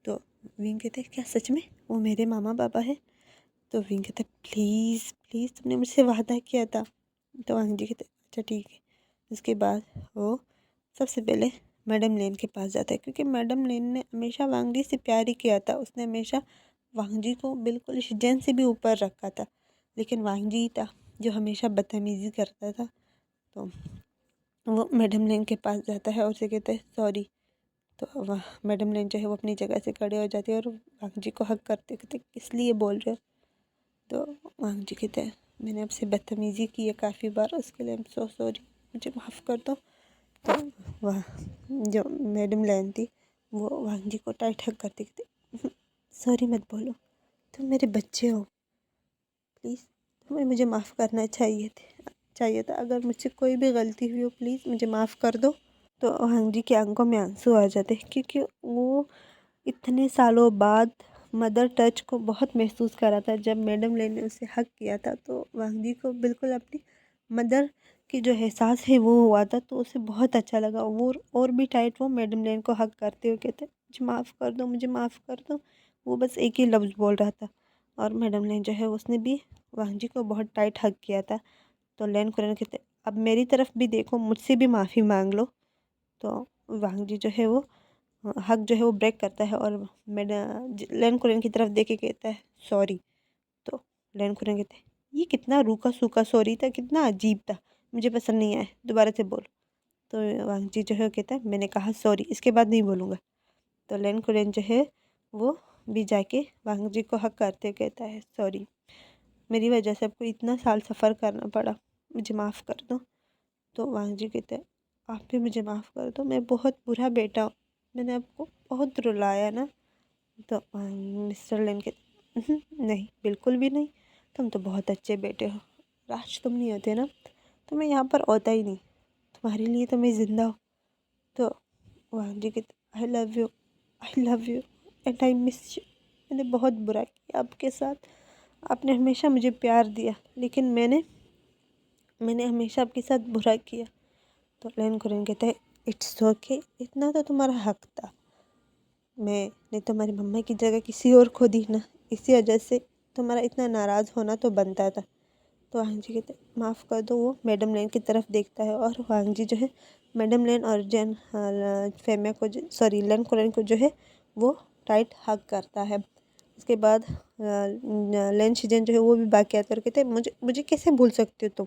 तो विंग कहते हैं क्या सच में वो मेरे मामा पापा है? तो विंग कहते हैं प्लीज़ प्लीज़ तुमने मुझसे वादा किया था। तो वांग जी कहते अच्छा ठीक है। उसके बाद वो सबसे पहले मैडम लेन के पास जाता है, क्योंकि मैडम लेन ने हमेशा वांग जी से प्यार ही किया था। उसने हमेशा वांग जी को बिल्कुल शिजन से भी ऊपर रखा था, लेकिन वांग जी था जो हमेशा बदतमीज़ी करता था। तो वो मैडम लेन के पास जाता है और उसे कहता है सॉरी। तो वह मैडम लेन जो है वो अपनी जगह से खड़े हो जाती है और वांग जी को हक करते कहते किस लिए बोल रहे हो? तो वांग जी कहते हैं मैंने आपसे बदतमीज़ी की है काफ़ी बार, उसके लिए आई एम सो सॉरी, मुझे माफ़ कर दो। तो वह जो मैडम लेन थी वो वांग जी को टाइट हक करती कहते सॉरी मत बोलो, तुम मेरे बच्चे हो, प्लीज़ तुम्हें मुझे माफ़ करना चाहिए था। अगर मुझसे कोई भी गलती हुई हो प्लीज़ मुझे माफ़ कर दो। तो हाँ जी की आंखों में आंसू आ जाते हैं, क्योंकि वो इतने सालों बाद मदर टच को बहुत महसूस करा था। जब मैडम लेन ने उसे हक किया था तो वांग जी को बिल्कुल अपनी मदर की जो एहसास है वो हुआ था, तो उसे बहुत अच्छा लगा। वो और भी टाइट वो मैडम लेन को हक करते हुए कहते मुझे माफ़ कर दो, मुझे माफ़ कर दो। वो बस एक ही लफ्ज़ बोल रहा था और मैडम लेन जो है उसने भी वांग जी को बहुत टाइट हक किया था। तो लेन कुरन कहते अब मेरी तरफ भी देखो, मुझसे भी माफ़ी मांग लो। तो वांग जी जो है वो हक जो है वो ब्रेक करता है और लेन कुरन की तरफ देख के कहता है सॉरी। तो लेन कुरन कहते हैं ये कितना रूखा सूखा सॉरी था, कितना अजीब था, मुझे पसंद नहीं आया, दोबारा से बोल। तो वांग जी जो है वो कहता है मैंने कहा सॉरी, इसके बाद नहीं बोलूँगा। तो लेन कुरन जो है वो भी जाके वांग जी को हक करते हुए कहता है सॉरी, मेरी वजह से आपको इतना साल सफ़र करना पड़ा, मुझे माफ़ कर दो। तो वांग जी कहते हैं आप भी मुझे माफ़ कर दो, मैं बहुत बुरा बेटा हूँ, मैंने आपको बहुत रुलाया ना। तो मिस्टर लेन कहते नहीं बिल्कुल भी नहीं, तुम तो बहुत अच्छे बेटे हो, राज तुम नहीं होते ना तो मैं यहाँ पर होता ही नहीं, तुम्हारे लिए तो मैं ज़िंदा हूँ। तो वांग जी कहते आई love you and I miss you. मैंने बहुत बुरा किया आपके साथ, आपने हमेशा मुझे प्यार दिया लेकिन मैंने हमेशा आपके साथ बुरा किया। तो लेन कुरन कहते हैं इट्स ओके, इतना तो तुम्हारा हक था, मैंने तुम्हारी मम्मा की जगह किसी और को दी ना, इसी वजह से तुम्हारा इतना नाराज़ होना तो बनता था। तो वांग जी कहते माफ़ कर दो। वो मैडम लेन की तरफ देखता है और वांग जी जो है मैडम लेन और फेमिया को लेन कुरन को जो है वो टाइट हग करता है। उसके बाद लेन शिजन जो है वो भी बाकी आता है और कहते हैं मुझे मुझे कैसे भूल सकती हो तुम।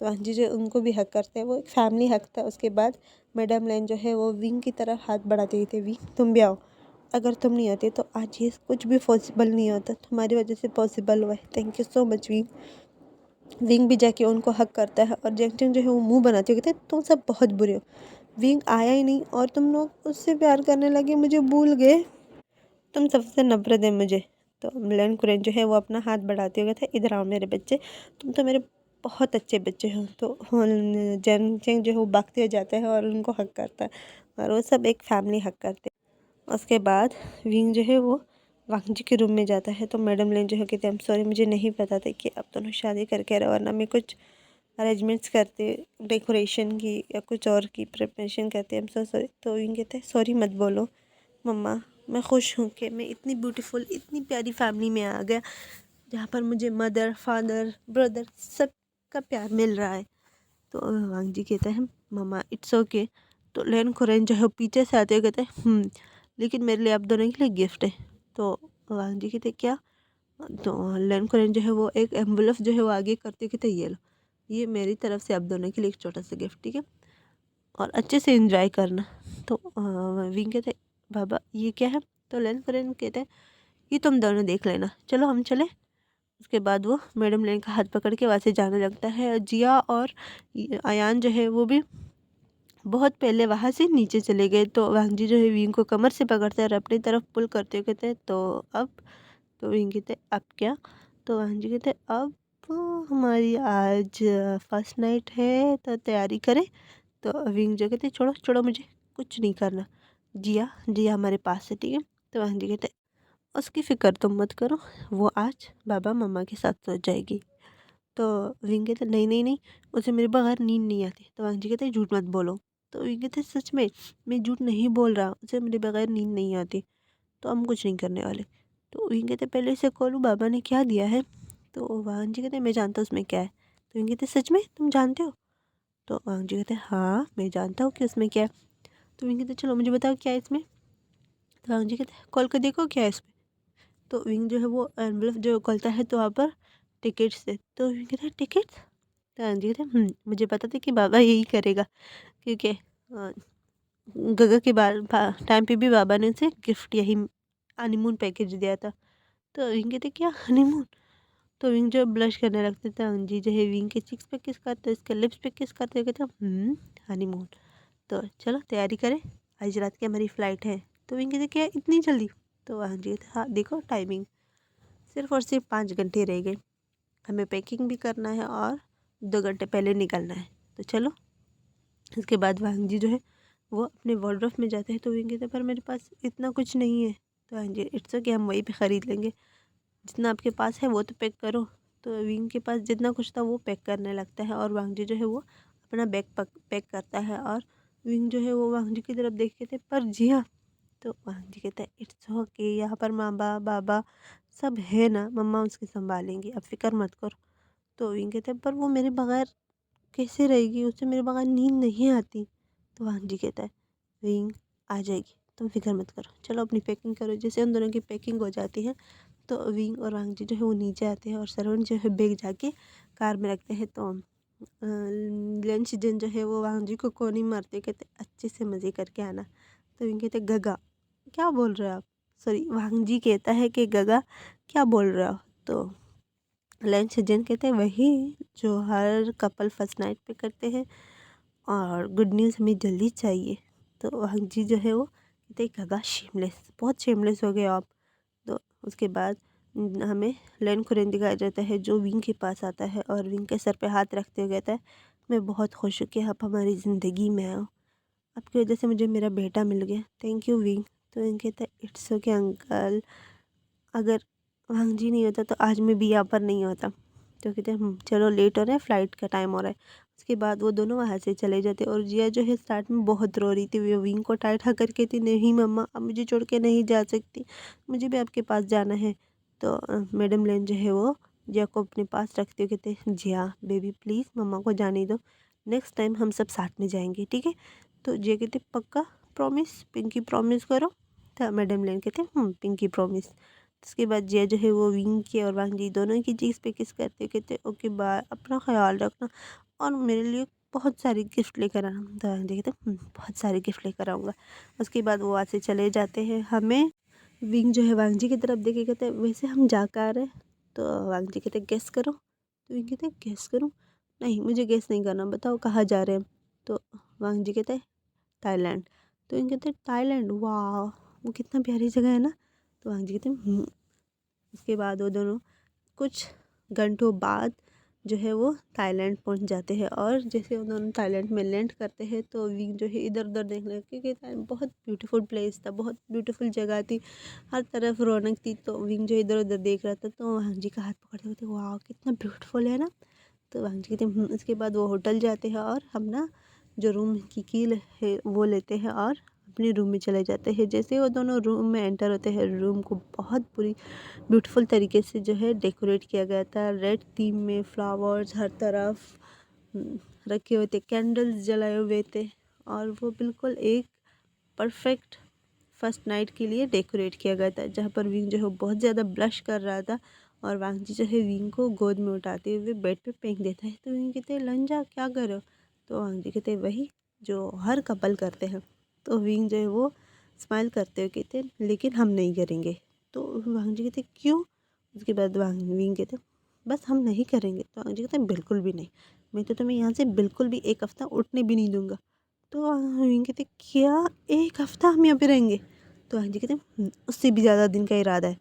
तो वांग जी जो उनको भी हक करते हैं, वो एक फैमिली हक था। उसके बाद मैडम लेन जो है वो विंग की तरफ हाथ बढ़ाते थे, विंग तुम भी आओ, अगर तुम नहीं आते तो आज ये कुछ भी पॉसिबल नहीं होता, तुम्हारी वजह से पॉसिबल हुआ है, thank you so much wing. Wing भी जाके उनको हक करता है और जेंगचंग जो है वो मुंह बनाते हुए कहते हैं तुम सब बहुत बुरे हो, विंग आया ही नहीं और तुम लोग उससे प्यार करने लगे, मुझे भूल गए, तुम सबसे नफरत है मुझे। तो मिलन कुरैन जो है वो अपना हाथ बढ़ाते हुए कहते इधर आओ मेरे बच्चे, तुम तो मेरे बहुत अच्छे बच्चे हो। तो जेंगचंग जो है वो भागते हुए जाता है और उनको हक करता है और वो सब एक फैमिली हक करते हैं। उसके बाद विंग जो है वो वांग जी के रूम में जाता है। तो मैडम लेन जो है कहते हैं आई एम सॉरी, मुझे नहीं पता था कि आप दोनों शादी करके रहो, वरना मैं कुछ अरेंजमेंट्स करते, डेकोरेशन की या कुछ और की प्रिपरेशन करते, आई एम सो सॉरी। तो विंग कहते हैं सॉरी मत बोलो मम्मा, मैं खुश हूँ कि मैं इतनी ब्यूटीफुल इतनी प्यारी फैमिली में आ गया जहाँ पर मुझे मदर फादर ब्रदर सब का प्यार मिल रहा है। तो वांग जी कहते हैं मम्मा इट्स ओके। तो लेन कुरैन जो है पीछे से आते हुए कहते हैं लेकिन मेरे लिए आप दोनों के लिए गिफ्ट है। तो वांग जी कहते क्या। तो लेन कुरैन जो है वो एक एम्बुलेंस जो है वो आगे करते कहते ये लो, ये मेरी तरफ से आप दोनों के लिए एक छोटा सा गिफ्ट, ठीक है, और अच्छे से एंजॉय करना। तो विंग कहते बाबा ये क्या है। तो लेन कुरैन कहते हैं ये तुम दोनों देख लेना, चलो हम चले। उसके बाद वो मैडम लेन का हाथ पकड़ के वहाँ से जाने लगता है। जिया और अयान जो है वो भी बहुत पहले वहाँ से नीचे चले गए। तो वांग जी जो है विंग को कमर से पकड़ते हैं और अपनी तरफ पुल करते हुए कहते हैं तो अब। तो विंग कहते अब क्या। तो वांग जी कहते अब हमारी आज फर्स्ट नाइट है तो तैयारी करें। तो विंग जो कहते छोड़ो छोड़ो मुझे कुछ नहीं करना, जिया जिया हमारे पास है, ठीक है। तो वांग जी कहते उसकी फ़िक्र तुम मत करो, वो आज बाबा मम्मा के साथ सो जाएगी। तो विंग कहते नहीं नहीं नहीं, उसे मेरे बगैर नींद नहीं आती। तो वांग जी कहते झूठ मत बोलो। तो विंग कहते सच में मैं झूठ नहीं बोल रहा, उसे मेरे बगैर नींद नहीं आती, तो हम कुछ नहीं करने वाले। तो विंग कहते पहले इसे खोलूँ बाबा ने क्या दिया है। तो वांग जी कहते मैं जानता हूँ उसमें क्या है। तो विंग कहते सच में तुम जानते हो। तो वांग जी कहते हाँ मैं जानता हूँ कि उसमें क्या है। तो विंग कहते चलो मुझे बताओ क्या है इसमें। तो वांग जी कहते खोल कर देखो क्या है इसमें। तो विंग जो है वो एनवलप जो खोलता है तो वहाँ पर टिकट्स है। तो विंग कहता है टिकट्स। तो हाँ जी कहते मुझे पता था कि बाबा यही करेगा, क्योंकि गगा के टाइम पे भी बाबा ने उसे गिफ्ट यही हनीमून पैकेज दिया था। तो विंग कहते क्या हनीमून। तो विंग जो ब्लश करने लगते थे, हाँ जी जो है विंग के चिक्स पे किस करते इसके लिप्स पे किस करते कहते हनीमून। तो चलो तैयारी करें, आज रात की हमारी फ़्लाइट है। तो विंग कहते क्या इतनी जल्दी। तो हाँ जी कहते हाँ देखो टाइमिंग सिर्फ़ और सिर्फ 5 घंटे रह गए, हमें पैकिंग भी करना है और 2 घंटे पहले निकलना है। तो चलो। उसके बाद वांग जी जो है वो अपने वार्डरोब में जाते हैं, तो विंग कहते हैं पर मेरे पास इतना कुछ नहीं है। तो वांग जी इट्स ओके, हम वहीं पे ख़रीद लेंगे, जितना आपके पास है वो तो पैक करो। तो विंग के पास जितना कुछ था वो पैक करने लगता है और वांग जी जो है वो अपना बैग पैक करता है और विंग जो है वो वांग जी की तरफ देख के थे पर जी हाँ। तो वांग जी कहता है इट्स ओके, यहाँ पर माँ बाबा सब है ना, मम्मा उसकी संभालेंगी, आप फिक्र मत करो। तो विंग कहते हैं पर वो मेरे बगैर कैसे रहेगी, उससे मेरे बगैर नींद नहीं आती। तो वांग जी कहता है विंग आ जाएगी, तुम फिक्र मत करो, चलो अपनी पैकिंग करो। जैसे उन दोनों की पैकिंग हो जाती है तो विंग और वांग जी जो है वो नीचे आते हैं और सरवण जो है बैग जाके कार में रखते हैं। तो लंच जन जो है वो वांग जी को कोनी मारते, कहते अच्छे से मज़े करके आना। तो विंग कहते गगा क्या बोल रहे हो आप, सॉरी वांग जी कहता है कि गगा क्या बोल रहे हो। तो लंच जन कहते हैं वही जो हर कपल फर्स्ट नाइट पे करते हैं और गुड न्यूज़ हमें जल्दी चाहिए। तो वांग जी जो है वो कहते गगा शेमलेस, बहुत शेमलेस हो गए आप। तो उसके बाद हमें लेन खुरेन दिखाया जाता है जो विंग के पास आता है और विंग के सर पे हाथ रखते हुए कहता है मैं बहुत खुश हूँ कि आप हमारी ज़िंदगी में आओ, आपकी वजह से मुझे मेरा बेटा मिल गया, थैंक यू विंग। तो विंग कहता है इट्स ओके अंकल, अगर वांग जी नहीं होता तो आज मैं भी यहाँ पर नहीं होता। तो कहते हैं चलो लेट हो रहा है, फ़्लाइट का टाइम हो रहा है। उसके बाद वो दोनों वहाँ से चले जाते और जिया जो है स्टार्ट में बहुत रो रही थी, वो विंग को टाइट कर के थी, नहीं मम्मा अब मुझे छोड़ के नहीं जा सकती, मुझे भी आपके पास जाना है। तो मैडम लेन जो है वो जिया को अपने पास रखते हुए कहते हैं जिया बेबी प्लीज़ मम्मा को जाने दो, नेक्स्ट टाइम हम सब साथ में जाएंगे ठीक है। तो जिया कहते पक्का प्रॉमिस, पिंकी प्रॉमिस करो। तो मैडम लेन कहते पिंकी प्रॉमिस। उसके बाद जिया जो है वो विंग के और वांग जी दोनों की चीज़ पे किस करते कहते ओके बाय, अपना ख्याल रखना और मेरे लिए बहुत सारी गिफ्ट लेकर आना। तो वांग जी कहते बहुत सारे गिफ्ट लेकर आऊँगा। उसके बाद वो वहाँ से चले जाते हैं। हमें विंग जो है वांग जी की तरफ देखे कहते वैसे हम जा कर आ रहे हैं। तो वांग जी कहते गेस करो। तो विंग कहते गेस करूँ, नहीं मुझे गेस नहीं करना, बताओ कहाँ जा रहे हैं। तो वांग जी कहते थाईलैंड। तो विंग कहते थाईलैंड, वाह वो कितना प्यारी जगह है ना। तो वांग जी कहते उसके बाद वो दोनों कुछ घंटों बाद जो है वो थाईलैंड पहुंच जाते हैं और जैसे उन्होंने थाईलैंड में लैंड करते हैं तो विंग जो है इधर उधर देखने लगे क्योंकि थाईलैंड बहुत ब्यूटीफुल प्लेस था, बहुत ब्यूटीफुल जगह थी, हर तरफ रौनक थी। तो विंग जो इधर उधर देख रहा था तो वांग जी का हाथ पकड़ते हुए वाह कितना ब्यूटीफुल है ना। तो वांग जी कहते उसके बाद वो होटल जाते हैं और हम ना जो रूम की कील है वो लेते हैं और अपने रूम में चले जाते हैं। जैसे वो दोनों रूम में एंटर होते हैं रूम को बहुत पूरी ब्यूटीफुल तरीके से जो है डेकोरेट किया गया था, रेड थीम में फ्लावर्स हर तरफ रखे हुए थे, कैंडल्स जलाए हुए थे और वो बिल्कुल एक परफेक्ट फर्स्ट नाइट के लिए डेकोरेट किया गया था। जहाँ पर विंग जो है बहुत ज़्यादा ब्लश कर रहा था और वांग जी जो है विंग को गोद में उठाते हुए बेड पे फेंक देता है। तो विंग कहते हैं लंजा क्या करो। तो वांग जी कहते हैं वही जो हर कपल करते हैं। तो विंग जो है वो स्माइल करते हुए कहते हैं लेकिन हम नहीं करेंगे। तो वांग जी कहते क्यों। उसके बाद विंग कहते बस हम नहीं करेंगे। तो वांग जी कहते बिल्कुल भी नहीं, मैं तो तुम्हें यहाँ से बिल्कुल भी एक हफ़्ता उठने भी नहीं दूंगा। तो विंग कहते क्या एक हफ़्ता हम यहाँ पे रहेंगे। तो वांग जी कहते उससे भी ज़्यादा दिन का इरादा है।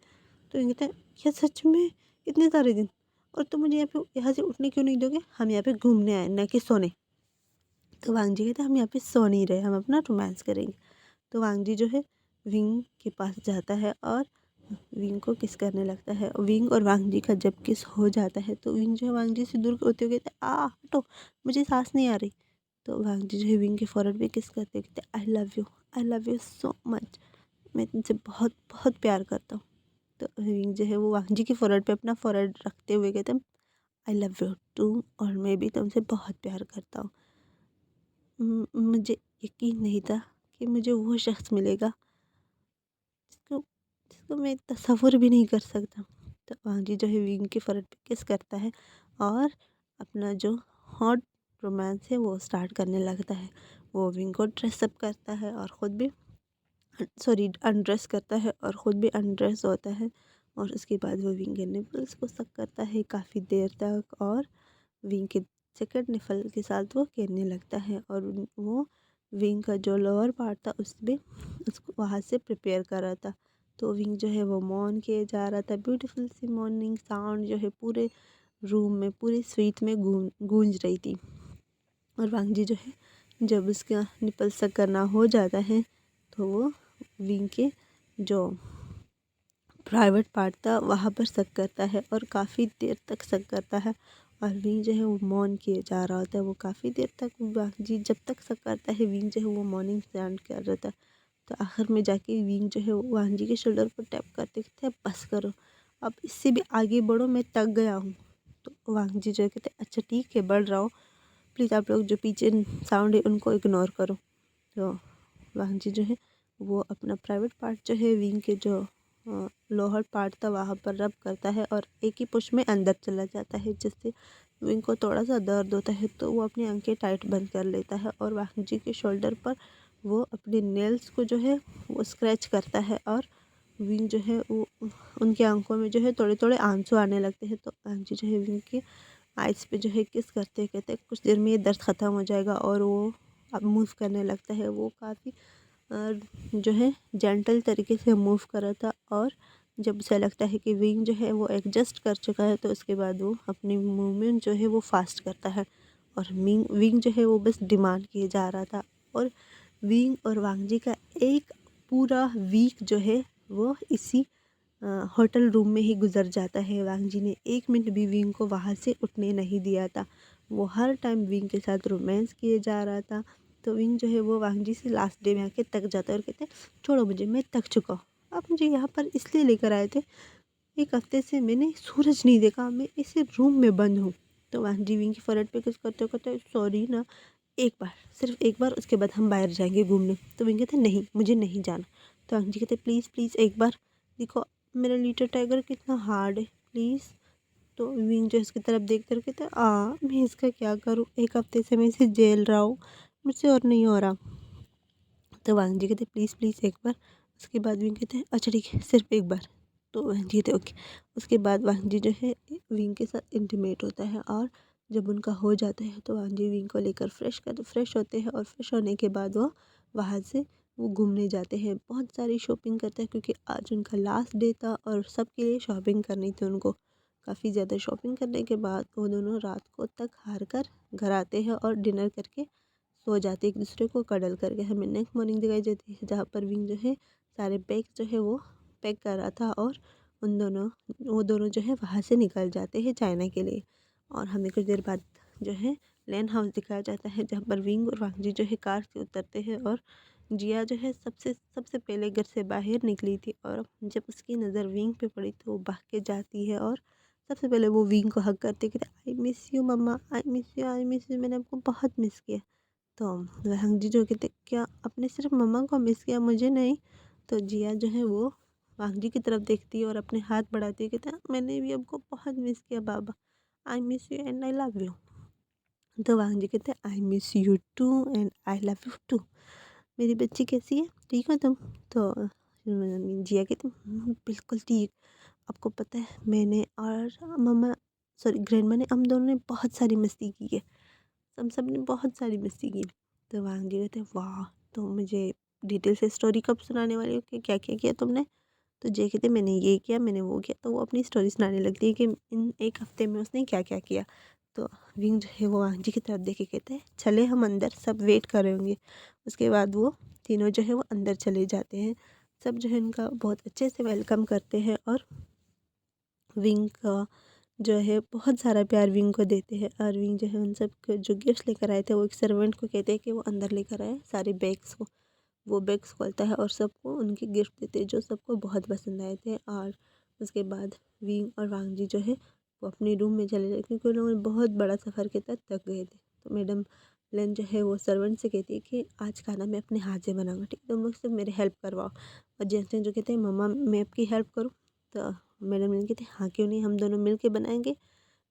तो विंग कहते हैं क्या सच में इतने सारे दिन, और तुम मुझे यहाँ से उठने क्यों नहीं दोगे, हम यहाँ पे घूमने आए न कि सोने। तो वांग जी कहते हम यहाँ पे सो नहीं रहे, हम अपना रोमांस करेंगे। तो वांग जी जो है विंग के पास जाता है और विंग को किस करने लगता है। विंग और वांग जी का जब किस हो जाता है तो विंग जो है वांग जी से दूर होते हुए कहते हटो मुझे सांस नहीं आ रही। तो वांग जी जो है विंग के फॉरहेड पे किस करते कहते आई लव यू सो मच, मैं तुमसे बहुत बहुत प्यार करता हूँ। तो विंग जो है वो वांग जी के फॉरहेड पे अपना फॉरहेड रखते हुए कहते आई लव यू टू, और मैं भी तुमसे बहुत प्यार करता हूँ। मुझे यकीन नहीं था कि मुझे वो शख्स मिलेगा जिसको जिसको मैं तसव्वुर भी नहीं कर सकता। तो वांग जी जो है विंग के फरट पे किस करता है और अपना जो हॉट रोमांस है वो स्टार्ट करने लगता है। वो विंग को ड्रेसअप करता है और ख़ुद भी सॉरी अनड्रेस करता है और ख़ुद भी अनड्रेस होता है और उसके बाद वो विंग के निपल्स को सक करता है काफ़ी देर तक और विंग के सेकंड निफल के साथ वो खेलने लगता है और वो विंग का जो लोअर पार्ट था उसमें उसको वहाँ से प्रिपेयर कर रहा था। तो विंग जो है वो मौन किए जा रहा था। ब्यूटीफुल सी मॉर्निंग साउंड जो है पूरे रूम में, पूरी स्वीट में गूंज रही थी। और वांग जी जो है जब उसका निपल सक करना हो जाता है तो वो विंग के जो प्राइवेट पार्ट था वहाँ पर सक करता है और काफ़ी देर तक सक करता है। और विंग जो है वो मौन किए जा रहा होता है। वो काफ़ी देर तक वांग जी जब तक सक करता है विंग जो है वो मॉर्निंग स्टार्ट कर रहा था। तो आखिर में जाके विंग जो है वो वांग जी के शोल्डर पर टैप करते कहते बस करो, अब इससे भी आगे बढ़ो, मैं थक गया हूँ। तो वांग जी जो है कहते अच्छा ठीक है बढ़ रहा हूँ, प्लीज़ आप लोग जो पीछे साउंड है उनको इग्नोर करो। तो वांग जी जो है वो अपना प्राइवेट पार्ट जो है विंग के जो लोअर पार्ट था वहाँ पर रब करता है और एक ही पुश में अंदर चला जाता है, जिससे विंग को थोड़ा सा दर्द होता है। तो वो अपनी आंखें टाइट बंद कर लेता है और वांग जी के शोल्डर पर वो अपने नेल्स को जो है वो स्क्रैच करता है और विंग जो है वो उनकी आंखों में जो है थोड़े थोड़े आंसू आने लगते हैं। तो वांग जी जो है विंग के आइज़ पे जो है किस करते कहते कुछ देर में ये दर्द ख़त्म हो जाएगा और वो अब मूव करने लगता है। वो काफ़ी जो है जेंटल तरीके से मूव कर रहा था और जब उसे लगता है कि विंग जो है वो एडजस्ट कर चुका है तो उसके बाद वो अपनी मूवमेंट जो है वो फास्ट करता है। और विंग जो है वो बस डिमांड किए जा रहा था। और विंग और वांग जी का एक पूरा वीक जो है वो इसी होटल रूम में ही गुजर जाता है। वांग जी ने 1 मिनट भी विंग को वहाँ से उठने नहीं दिया था। वो हर टाइम विंग के साथ रोमांस किए जा रहा था। तो विंग जो है वो वांग जी से लास्ट डे में आके थक जाता है और कहते हैं छोड़ो मुझे, मैं थक चुका हूँ, आप मुझे यहाँ पर इसलिए लेकर आए थे, 1 हफ्ते से मैंने सूरज नहीं देखा, मैं इसी रूम में बंद हूँ। तो वांग जी विंग की फरट पे कुछ करते करते सॉरी ना, एक बार, सिर्फ एक बार, उसके बाद हम बाहर जाएंगे घूमने। तो विंग कहते नहीं मुझे नहीं जाना। तो वांग जी कहते प्लीज़ प्लीज़ एक बार देखो मेरा लिटिल टाइगर कितना हार्ड है, प्लीज़। तो विंग जो इसकी तरफ देख कर कहते मैं इसका क्या करूँ, 1 हफ्ते से मैं इसे झेल रहा हूँ, मुझसे और नहीं हो रहा। तो वांग जी कहते प्लीज़ प्लीज़ एक बार। उसके बाद विंग कहते हैं अच्छा ठीक है सिर्फ एक बार। तो वांग जी कहते ओके। उसके बाद वांग जी जो है विंग के साथ इंटीमेट होता है और जब उनका हो जाता है तो वांग जी विंग को लेकर फ्रेश होते हैं और फ्रेश होने के बाद वो वहाँ से वो घूमने जाते हैं। बहुत सारी शॉपिंग करते हैं क्योंकि आज उनका लास्ट डे था और सबके लिए शॉपिंग करनी थी उनको। काफ़ी ज़्यादा शॉपिंग करने के बाद वो दोनों रात को तक हार कर घर आते हैं और डिनर करके सो जाते एक दूसरे को कडल करके। हमें नेक्स्ट मॉर्निंग दिखाई देती है जहाँ पर विंग जो है सारे बैग जो है वो पैक कर रहा था और वो दोनों जो है वहाँ से निकल जाते हैं चाइना के लिए। और हमें कुछ देर बाद जो है लैंड हाउस दिखाया जाता है जहाँ पर विंग और वांग जी जो है कार से उतरते हैं और जिया जो है सबसे सबसे पहले घर से बाहर निकली थी और जब उसकी नज़र विंग पे पड़ी तो वो भाग के जाती है और सबसे पहले वो विंग को हग करते कहते I miss you mama, I miss you, I miss you, मैंने आपको बहुत मिस किया। तो वह जी जो कहते क्या आपने सिर्फ मम्मा को मिस किया मुझे नहीं। तो जिया जो है वो वांग जी की तरफ देखती है और अपने हाथ बढ़ाती है कहते मैंने भी आपको बहुत मिस किया बाबा, I miss you and I love you. तो वांग जी कहते I miss you too and I love you too. मेरी बच्ची कैसी है, ठीक हो तुम? तो जिया कहती बिल्कुल ठीक। आपको पता है मैंने और मम्मा, सॉरी ग्रैंडमा ने, हम दोनों ने बहुत सारी मस्ती की है, हम सब ने बहुत सारी मस्ती की। तो वांग जी कहते वाह, तो मुझे डिटेल से स्टोरी कब सुनाने वाली हो कि क्या क्या किया तुमने? तो जे कहते मैंने ये किया, मैंने वो किया। तो वो अपनी स्टोरी सुनाने लगती है कि इन 1 हफ्ते में उसने क्या क्या किया। तो विंग जो है वो वांग जी की तरफ देख के कहते हैं चले हम अंदर, सब वेट कर रहे होंगे। उसके बाद वो तीनों जो है वो अंदर चले जाते हैं। सब जो है उनका बहुत अच्छे से वेलकम करते हैं और विंग का जो है बहुत सारा प्यार विंग को देते हैं। और विंग जो है उन सब को जो गिफ्ट लेकर आए थे वो एक सर्वेंट को कहते हैं कि वो अंदर लेकर आए सारे बैग्स को। वो बैग्स खोलता है और सबको उनके गिफ्ट देते हैं जो सबको बहुत पसंद आए थे। और उसके बाद विंग और वांग जी जो है वो अपने रूम में चले जाए क्योंकि उन लोगों ने बहुत बड़ा सफ़र किया था, थक गए थे। तो मैडम लेन जो है वो सर्वेंट से कहती है कि आज खाना मैं अपने हाथ से बनाऊंगा, ठीक है तुम लोग सिर्फ मेरे हेल्प करवाओ। और जैसे जो कहते हैं मम्मा मैं आपकी हेल्प करूँ। तो मैडम लेन कहते हैं हाँ क्यों नहीं, हम दोनों मिल के बनाएंगे।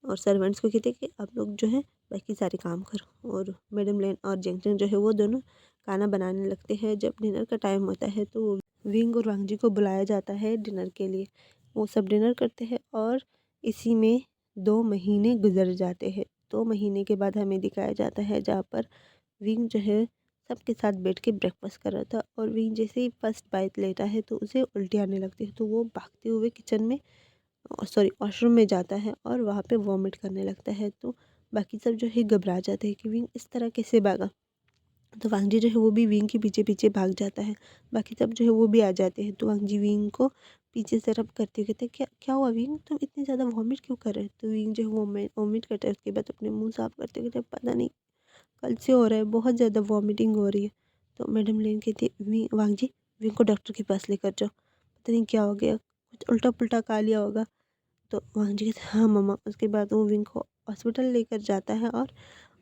और सर्वेंट्स को कहते कि आप लोग जो है बाकी सारे काम करो। और मैडम लेन और जेंगटन जो है वो दोनों खाना बनाने लगते हैं। जब डिनर का टाइम होता है तो विंग और वांग जी को बुलाया जाता है डिनर के लिए। वो सब डिनर करते हैं और इसी में 2 महीने गुजर जाते हैं। 2 महीने के बाद हमें दिखाया जाता है जहाँ पर विंग जो है सबके साथ बैठ के ब्रेकफास्ट कर रहा था और विंग जैसे ही फर्स्ट बाइट लेता है तो उसे उल्टी आने लगती है, तो वो भागते हुए किचन में सॉरी वॉशरूम में जाता है और वहाँ पे वॉमिट करने लगता है। तो बाकी सब जो है घबरा जाते हैं कि विंग इस तरह कैसे भागा। तो वांगजी जो है वो भी विंग के पीछे पीछे भाग जाता है। बाकी सब जो है वो भी आ जाते हैं। तो वांगजी विंग को पीछे से रब करते हुए कहते हैं, क्या क्या हुआ विंग, तुम इतनी ज़्यादा वॉमिट क्यों कर रहे हो? तो विंग जो है वो वॉमिट करता है, उसके बाद अपने मुंह साफ करते हुए कहते हैं, पता नहीं कल से हो रहा है, बहुत ज़्यादा वॉमिटिंग हो रही है। तो मैडम लेन कहती है, वांगजी विंग को डॉक्टर के पास लेकर जाओ, पता नहीं क्या हो गया, कुछ उल्टा पुल्टा खा लिया होगा। तो वांगजी कहते हैं, हाँ मम्मा। उसके बाद वो विंग को हॉस्पिटल लेकर जाता है और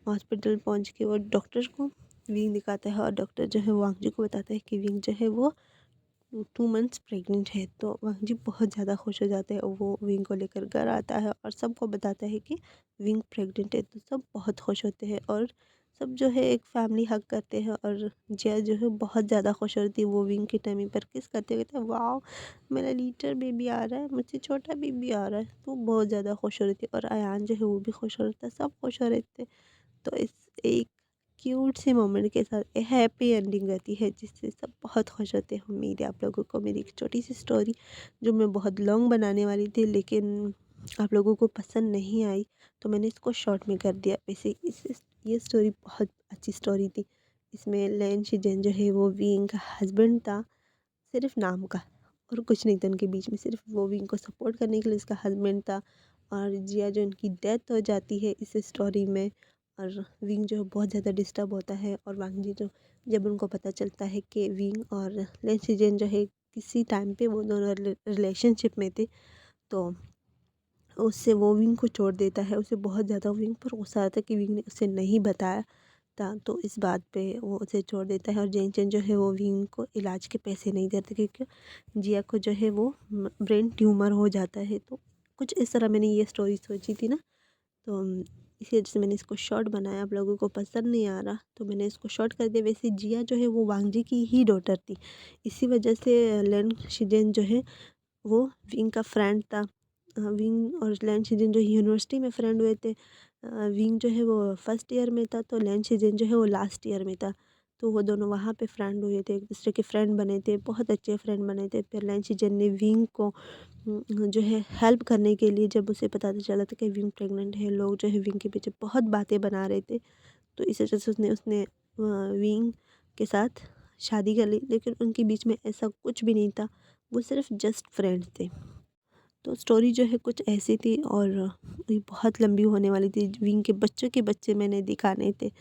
हॉस्पिटल पहुंच के वो डॉक्टर को विंग दिखाता है और डॉक्टर जो है वांगजी को बताता है कि विंग जो है वो 2 मंथ्स प्रेग्नेंट है। तो वांगजी बहुत ज़्यादा खुश हो जाता है और वो विंग को लेकर घर आता है और सबको बताता है कि विंग प्रेग्नेंट है। तो सब बहुत खुश होते हैं और सब जो है एक फैमिली हग करते हैं और जिया जो है बहुत ज़्यादा खुश होती है। वो विंग की टमी पर किस करते कहते हैं, वाह मेरा लीटर बेबी आ रहा है, मुझसे छोटा बेबी आ रहा है। तो बहुत ज़्यादा खुश हो रही थी और अयान जो है वो भी खुश हो रहा था, सब खुश हो रहे थे। तो इस एक क्यूट से मोमेंट के साथ एक हैप्पी एंडिंग रहती है जिससे सब बहुत खुश होते हैं। उम्मीद है आप लोगों को मेरी एक छोटी सी स्टोरी जो मैं बहुत लॉन्ग बनाने वाली थी लेकिन आप लोगों को पसंद नहीं आई, तो मैंने इसको शॉर्ट में कर दिया। वैसे ये स्टोरी बहुत अच्छी स्टोरी थी। इसमें लैन शिजन जो है वो विंग का हस्बैंड था, सिर्फ नाम का, और कुछ नहीं था उनके बीच में, सिर्फ वो विंग को सपोर्ट करने के लिए उसका हस्बैंड था। और जिया जो उनकी डेथ हो जाती है इस स्टोरी में, और विंग जो है बहुत ज़्यादा डिस्टर्ब होता है। और वांगजी जो जब उनको पता चलता है कि विंग और लेंसिजन जो है किसी टाइम पे वो दोनों रिलेशनशिप में थे, तो उससे वो विंग को छोड़ देता है। उसे बहुत ज़्यादा विंग पर गुस्सा आता है कि विंग ने उसे नहीं बताया था, तो इस बात पे वो उसे छोड़ देता है। और जैन चैन जो है वो विंग को इलाज के पैसे नहीं देते क्योंकि जिया को जो है वो ब्रेन ट्यूमर हो जाता है। तो कुछ इस तरह मैंने ये स्टोरी सोची थी ना, तो इसी वजह से मैंने इसको शॉर्ट बनाया। आप लोगों को पसंद नहीं आ रहा तो मैंने इसको शॉर्ट कर दिया। वैसे जिया जो है वो वांगजी की ही डॉटर थी, इसी वजह से लेन शिजेन जो है वो विंग का फ्रेंड था। विंग और लैन शिजन जो यूनिवर्सिटी में फ्रेंड हुए थे। विंग जो है वो फर्स्ट ईयर में था तो लैन शिजन जो है वो लास्ट ईयर में था। तो वो दोनों वहाँ पे फ्रेंड हुए थे, एक दूसरे के फ्रेंड बने थे, बहुत अच्छे फ्रेंड बने थे। फिर लैन शिजन ने विंग को जो है हेल्प करने के लिए, जब उसे पता चला था कि विंग प्रेग्नेंट है, लोग जो है विंग के पीछे बहुत बातें बना रहे थे, तो इस वजह से उसने उसने विंग के साथ शादी कर ली। लेकिन उनके बीच में ऐसा कुछ भी नहीं था, वो सिर्फ जस्ट फ्रेंड्स थे। तो स्टोरी जो है कुछ ऐसी थी और ये बहुत लंबी होने वाली थी। विंग के बच्चों के बच्चे मैंने दिखाने थे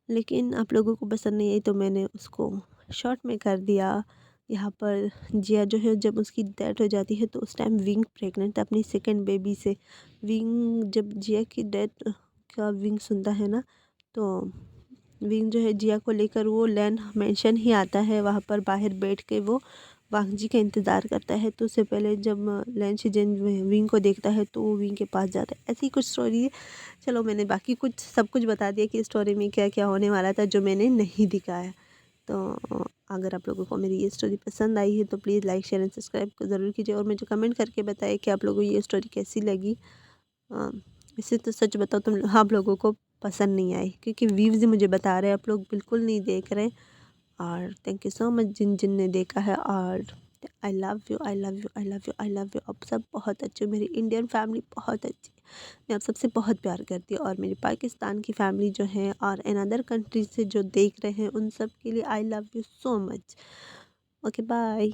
लेकिन आप लोगों को पसंद नहीं आई तो मैंने उसको शॉर्ट में कर दिया। यहाँ पर जिया जो है जब उसकी डेथ हो जाती है तो उस टाइम विंग प्रेग्नेंट था अपनी सेकंड बेबी से। विंग जब जिया की डेथ का विंग सुनता है ना, तो विंग जो है जिया को लेकर वो लैंड मेंशन ही आता है, वहाँ पर बाहर बैठ के वो वांगजी का इंतज़ार करता है। तो उससे पहले जब लैन शिजन विंग को देखता है तो वो विंग के पास जाता है। ऐसी कुछ स्टोरी है। चलो मैंने बाकी कुछ सब कुछ बता दिया कि स्टोरी में क्या क्या होने वाला था जो मैंने नहीं दिखाया। तो अगर आप लोगों को मेरी ये स्टोरी पसंद आई है तो please like share and subscribe ज़रूर कीजिए और मुझे कमेंट करके बताइए कि आप लोगों को ये स्टोरी कैसी लगी। वैसे तो सच बताओ तुम आप लोगों को पसंद नहीं आई क्योंकि व्यूज़ मुझे बता रहे हैं आप लोग बिल्कुल नहीं देख रहे। और थैंक यू सो मच जिन जिन ने देखा है। और आई love you, I love you, I love you, I love you. आप सब बहुत अच्छे हो, मेरी इंडियन फैमिली बहुत अच्छी है, मैं आप सबसे बहुत प्यार करती हूँ। और मेरी पाकिस्तान की फैमिली जो है और इन अदर कंट्रीज से जो देख रहे हैं उन सब के लिए I love you so much. Okay bye.